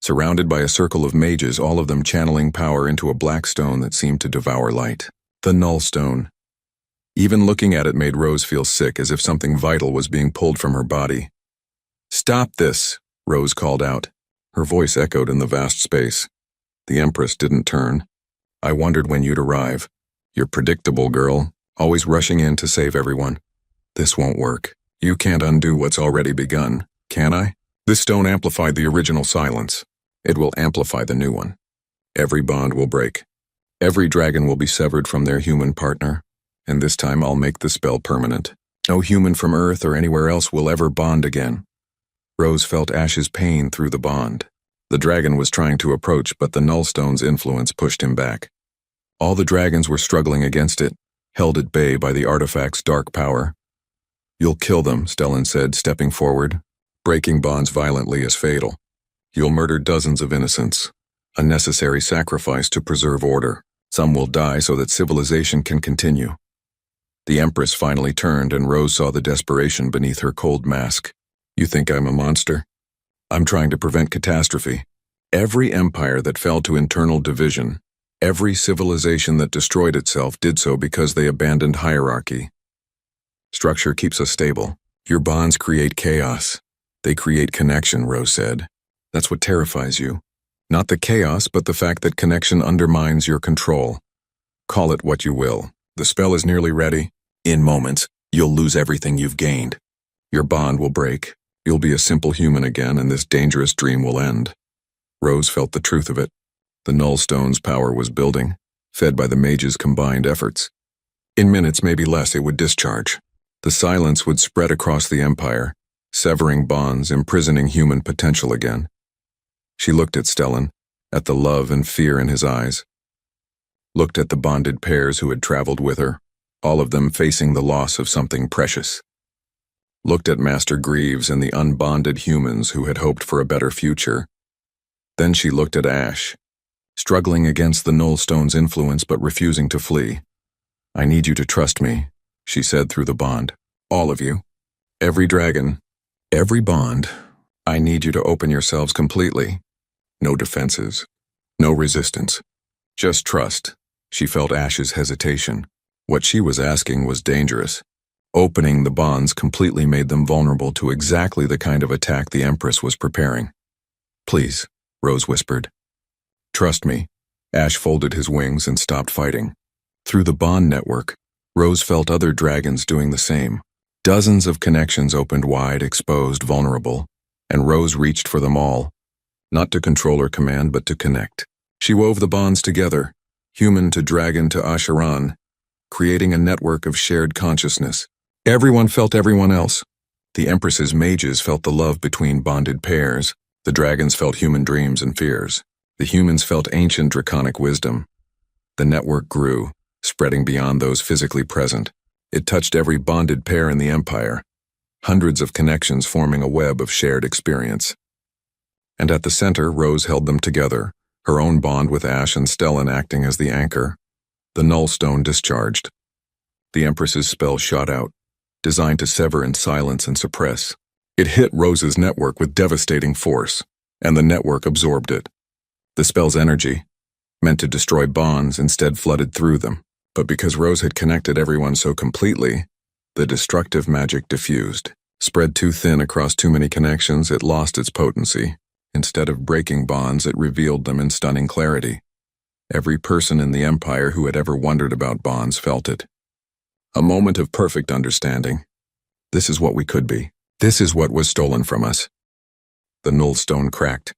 surrounded by a circle of mages, all of them channeling power into a black stone that seemed to devour light. The Null Stone. Even looking at it made Rose feel sick, as if something vital was being pulled from her body. Stop this, Rose called out. Her voice echoed in the vast space. The Empress didn't turn. I wondered when you'd arrive. You're predictable, girl, always rushing in to save everyone. This won't work. You can't undo what's already begun, can I? This stone amplified the original silence. It will amplify the new one. Every bond will break. Every dragon will be severed from their human partner, and this time I'll make the spell permanent. No human from Earth or anywhere else will ever bond again. Rose felt Ash's pain through the bond. The dragon was trying to approach, but the Nullstone's influence pushed him back. All the dragons were struggling against it, held at bay by the artifact's dark power. You'll kill them, Stellan said, stepping forward. Breaking bonds violently is fatal. You'll murder dozens of innocents. A necessary sacrifice to preserve order. Some will die so that civilization can continue. The Empress finally turned, and Rose saw the desperation beneath her cold mask. You think I'm a monster? I'm trying to prevent catastrophe. Every empire that fell to internal division, every civilization that destroyed itself did so because they abandoned hierarchy. Structure keeps us stable. Your bonds create chaos. They create connection, Rose said. That's what terrifies you. Not the chaos, but the fact that connection undermines your control. Call it what you will. The spell is nearly ready. In moments, you'll lose everything you've gained. Your bond will break. You'll be a simple human again, and this dangerous dream will end. Rose felt the truth of it. The Nullstone's power was building, fed by the mage's combined efforts. In minutes, maybe less, it would discharge. The silence would spread across the empire, severing bonds, imprisoning human potential again. She looked at Stellan, at the love and fear in his eyes. Looked at the bonded pairs who had traveled with her, all of them facing the loss of something precious. Looked at Master Greaves and the unbonded humans who had hoped for a better future. Then she looked at Ash, struggling against the Nullstone's influence but refusing to flee. I need you to trust me, she said through the bond. All of you. Every dragon. Every bond. I need you to open yourselves completely. No defenses. No resistance. Just trust. She felt Ash's hesitation. What she was asking was dangerous. Opening the bonds completely made them vulnerable to exactly the kind of attack the Empress was preparing. Please, Rose whispered. Trust me. Ash folded his wings and stopped fighting. Through the bond network, Rose felt other dragons doing the same. Dozens of connections opened wide, exposed, vulnerable, and Rose reached for them all. Not to control or command, but to connect. She wove the bonds together, human to dragon to Asheron, creating a network of shared consciousness. Everyone felt everyone else. The Empress's mages felt the love between bonded pairs. The dragons felt human dreams and fears. The humans felt ancient draconic wisdom. The network grew, spreading beyond those physically present. It touched every bonded pair in the empire. Hundreds of connections forming a web of shared experience. And at the center, Rose held them together, her own bond with Ash and Stellan acting as the anchor. The Nullstone discharged. The Empress's spell shot out, designed to sever and silence and suppress. It hit Rose's network with devastating force, and the network absorbed it. The spell's energy, meant to destroy bonds, instead flooded through them. But because Rose had connected everyone so completely, the destructive magic diffused. Spread too thin across too many connections, it lost its potency. Instead of breaking bonds, it revealed them in stunning clarity. Every person in the Empire who had ever wondered about bonds felt it. A moment of perfect understanding. This is what we could be. This is what was stolen from us. The Nullstone cracked.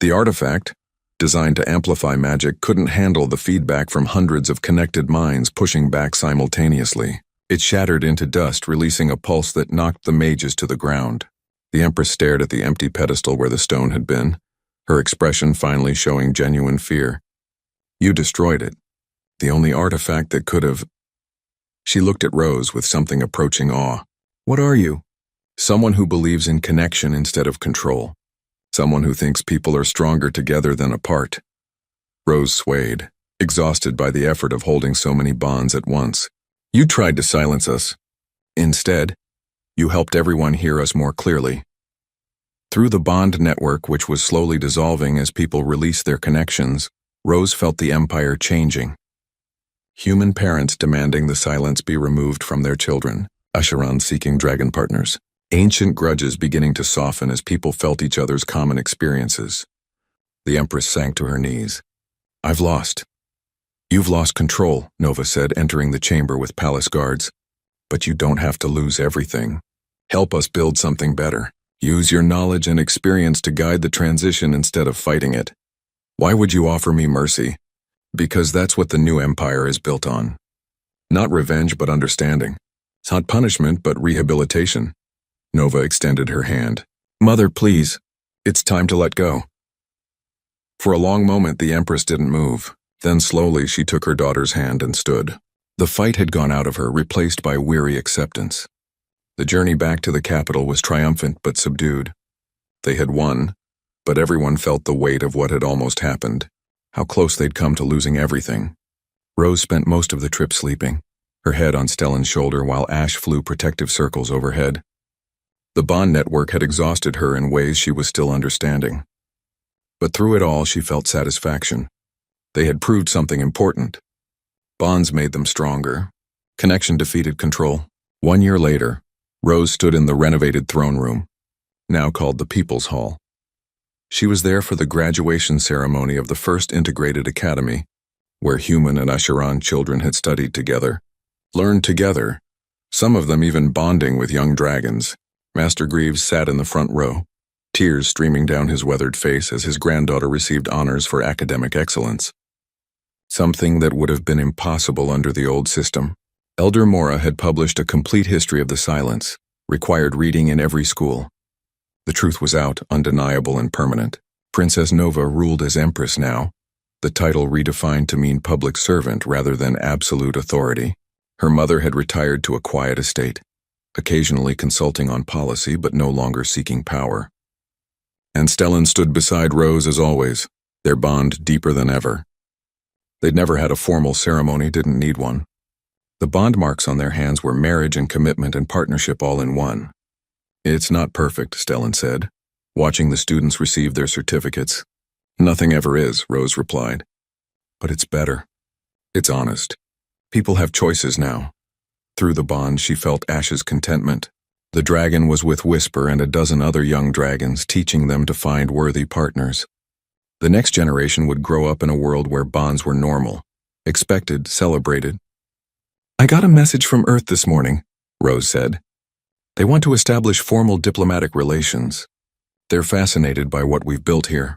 The artifact, designed to amplify magic, couldn't handle the feedback from hundreds of connected minds pushing back simultaneously. It shattered into dust, releasing a pulse that knocked the mages to the ground. The Empress stared at the empty pedestal where the stone had been, her expression finally showing genuine fear. You destroyed it. The only artifact that could have... She looked at Rose with something approaching awe. What are you? Someone who believes in connection instead of control. Someone who thinks people are stronger together than apart. Rose swayed, exhausted by the effort of holding so many bonds at once. You tried to silence us. Instead, you helped everyone hear us more clearly. Through the bond network, which was slowly dissolving as people released their connections, Rose felt the Empire changing. Human parents demanding the silence be removed from their children, Asheron seeking dragon partners. Ancient grudges beginning to soften as people felt each other's common experiences. The Empress sank to her knees. I've lost. You've lost control, Nova said, entering the chamber with palace guards. But you don't have to lose everything. Help us build something better. Use your knowledge and experience to guide the transition instead of fighting it. Why would you offer me mercy? Because that's what the new empire is built on. Not revenge, but understanding. It's not punishment, but rehabilitation. Nova extended her hand. Mother, please. It's time to let go. For a long moment, the Empress didn't move. Then slowly, she took her daughter's hand and stood. The fight had gone out of her, replaced by weary acceptance. The journey back to the capital was triumphant but subdued. They had won, but everyone felt the weight of what had almost happened, how close they'd come to losing everything. Rose spent most of the trip sleeping, her head on Stellan's shoulder while Ash flew protective circles overhead. The bond network had exhausted her in ways she was still understanding. But through it all, she felt satisfaction. They had proved something important. Bonds made them stronger. Connection defeated control. 1 year later, Rose stood in the renovated throne room, now called the People's Hall. She was there for the graduation ceremony of the first integrated academy, where human and Asheran children had studied together, learned together, some of them even bonding with young dragons. Master Greaves sat in the front row, tears streaming down his weathered face as his granddaughter received honors for academic excellence. Something that would have been impossible under the old system. Elder Mora had published a complete history of the Silence, required reading in every school. The truth was out, undeniable and permanent. Princess Nova ruled as Empress now, the title redefined to mean public servant rather than absolute authority. Her mother had retired to a quiet estate, occasionally consulting on policy but no longer seeking power. And Stellan stood beside Rose as always, their bond deeper than ever. They'd never had a formal ceremony, didn't need one. The bond marks on their hands were marriage and commitment and partnership all in one. It's not perfect, Stellan said, watching the students receive their certificates. Nothing ever is, Rose replied. But it's better. It's honest. People have choices now. Through the bond, she felt Ash's contentment. The dragon was with Whisper and a dozen other young dragons, teaching them to find worthy partners. The next generation would grow up in a world where bonds were normal, expected, celebrated. I got a message from Earth this morning, Rose said. They want to establish formal diplomatic relations. They're fascinated by what we've built here.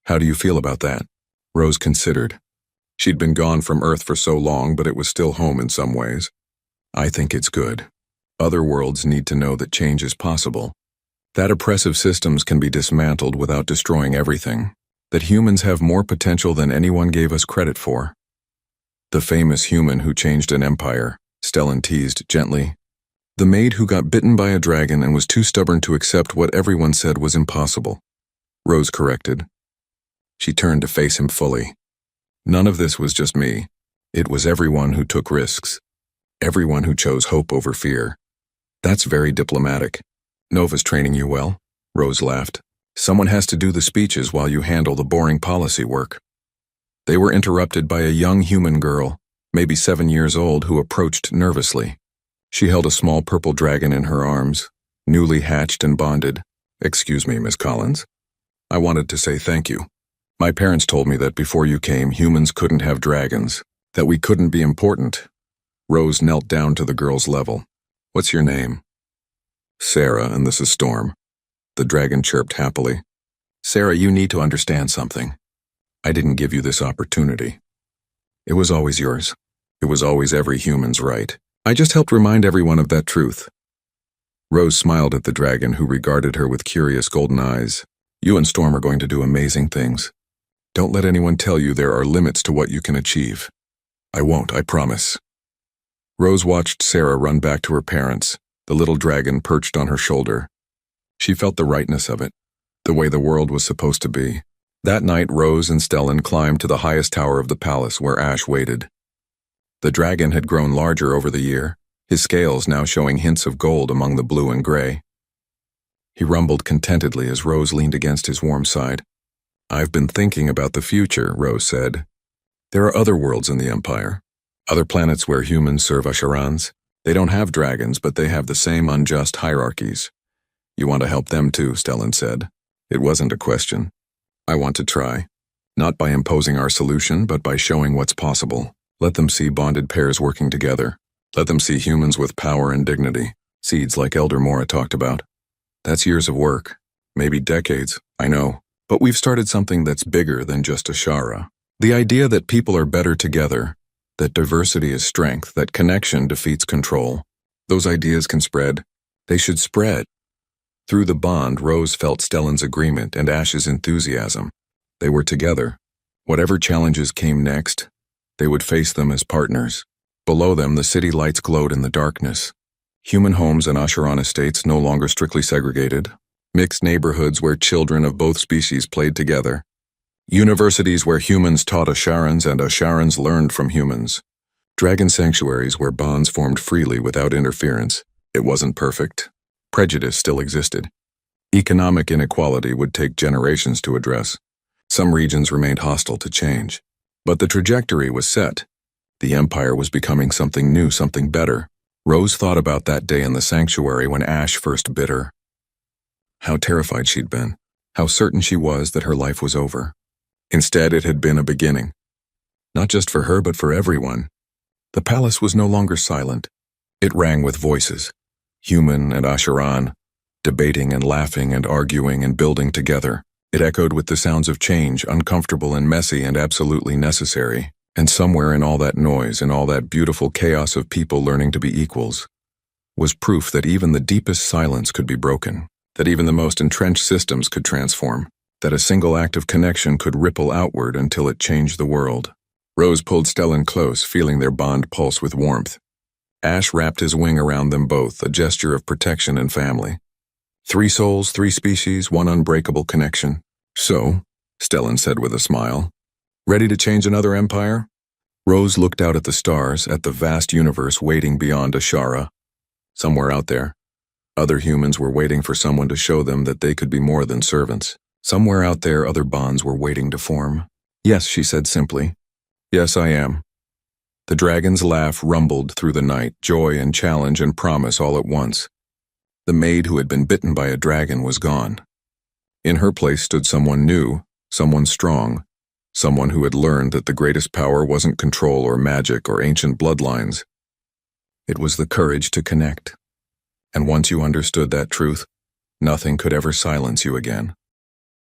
How do you feel about that? Rose considered. She'd been gone from Earth for so long, but it was still home in some ways. I think it's good. Other worlds need to know that change is possible. That oppressive systems can be dismantled without destroying everything. That humans have more potential than anyone gave us credit for. The famous human who changed an empire, Stellan teased gently. The maid who got bitten by a dragon and was too stubborn to accept what everyone said was impossible. Rose corrected. She turned to face him fully. None of this was just me. It was everyone who took risks. Everyone who chose hope over fear. That's very diplomatic. Nova's training you well, Rose laughed. Someone has to do the speeches while you handle the boring policy work. They were interrupted by a young human girl, maybe 7 years old, who approached nervously. She held a small purple dragon in her arms, newly hatched and bonded. Excuse me, Miss Collins. I wanted to say thank you. My parents told me that before you came, humans couldn't have dragons, that we couldn't be important. Rose knelt down to the girl's level. What's your name? Sarah, and this is Storm. The dragon chirped happily. Sarah, you need to understand something. I didn't give you this opportunity. It was always yours. It was always every human's right. I just helped remind everyone of that truth. Rose smiled at the dragon, who regarded her with curious golden eyes. You and Storm are going to do amazing things. Don't let anyone tell you there are limits to what you can achieve. I won't, I promise. Rose watched Sarah run back to her parents, the little dragon perched on her shoulder. She felt the rightness of it, the way the world was supposed to be. That night, Rose and Stellan climbed to the highest tower of the palace where Ash waited. The dragon had grown larger over the year, his scales now showing hints of gold among the blue and gray. He rumbled contentedly as Rose leaned against his warm side. I've been thinking about the future, Rose said. There are other worlds in the Empire, other planets where humans serve Asherans. They don't have dragons, but they have the same unjust hierarchies. You want to help them too, Stellan said. It wasn't a question. I want to try. Not by imposing our solution, but by showing what's possible. Let them see bonded pairs working together. Let them see humans with power and dignity. Seeds like Elder Mora talked about. That's years of work. Maybe decades, I know. But we've started something that's bigger than just Ashara. The idea that people are better together, that diversity is strength, that connection defeats control. Those ideas can spread. They should spread. Through the bond, Rose felt Stellan's agreement and Ash's enthusiasm. They were together. Whatever challenges came next, they would face them as partners. Below them, the city lights glowed in the darkness. Human homes and Asheron estates no longer strictly segregated. Mixed neighborhoods where children of both species played together. Universities where humans taught Asharans and Asharans learned from humans. Dragon sanctuaries where bonds formed freely without interference. It wasn't perfect. Prejudice still existed. Economic inequality would take generations to address. Some regions remained hostile to change. But the trajectory was set. The empire was becoming something new, something better. Rose thought about that day in the sanctuary when Ash first bit her. How terrified she'd been. How certain she was that her life was over. Instead, it had been a beginning. Not just for her, but for everyone. The palace was no longer silent. It rang with voices. Human and Asheron, debating and laughing and arguing and building together. It echoed with the sounds of change, uncomfortable and messy and absolutely necessary. And somewhere in all that noise, in all that beautiful chaos of people learning to be equals, was proof that even the deepest silence could be broken, that even the most entrenched systems could transform, that a single act of connection could ripple outward until it changed the world. Rose pulled Stellan close, feeling their bond pulse with warmth. Ash wrapped his wing around them both, a gesture of protection and family. 3 souls, 3 species, 1 unbreakable connection. So, Stellan said with a smile, ready to change another empire? Rose looked out at the stars, at the vast universe waiting beyond Ashara. Somewhere out there, other humans were waiting for someone to show them that they could be more than servants. Somewhere out there, other bonds were waiting to form. Yes, she said simply. Yes, I am. The dragon's laugh rumbled through the night, joy and challenge and promise all at once. The maid who had been bitten by a dragon was gone. In her place stood someone new, someone strong, someone who had learned that the greatest power wasn't control or magic or ancient bloodlines. It was the courage to connect. And once you understood that truth, nothing could ever silence you again.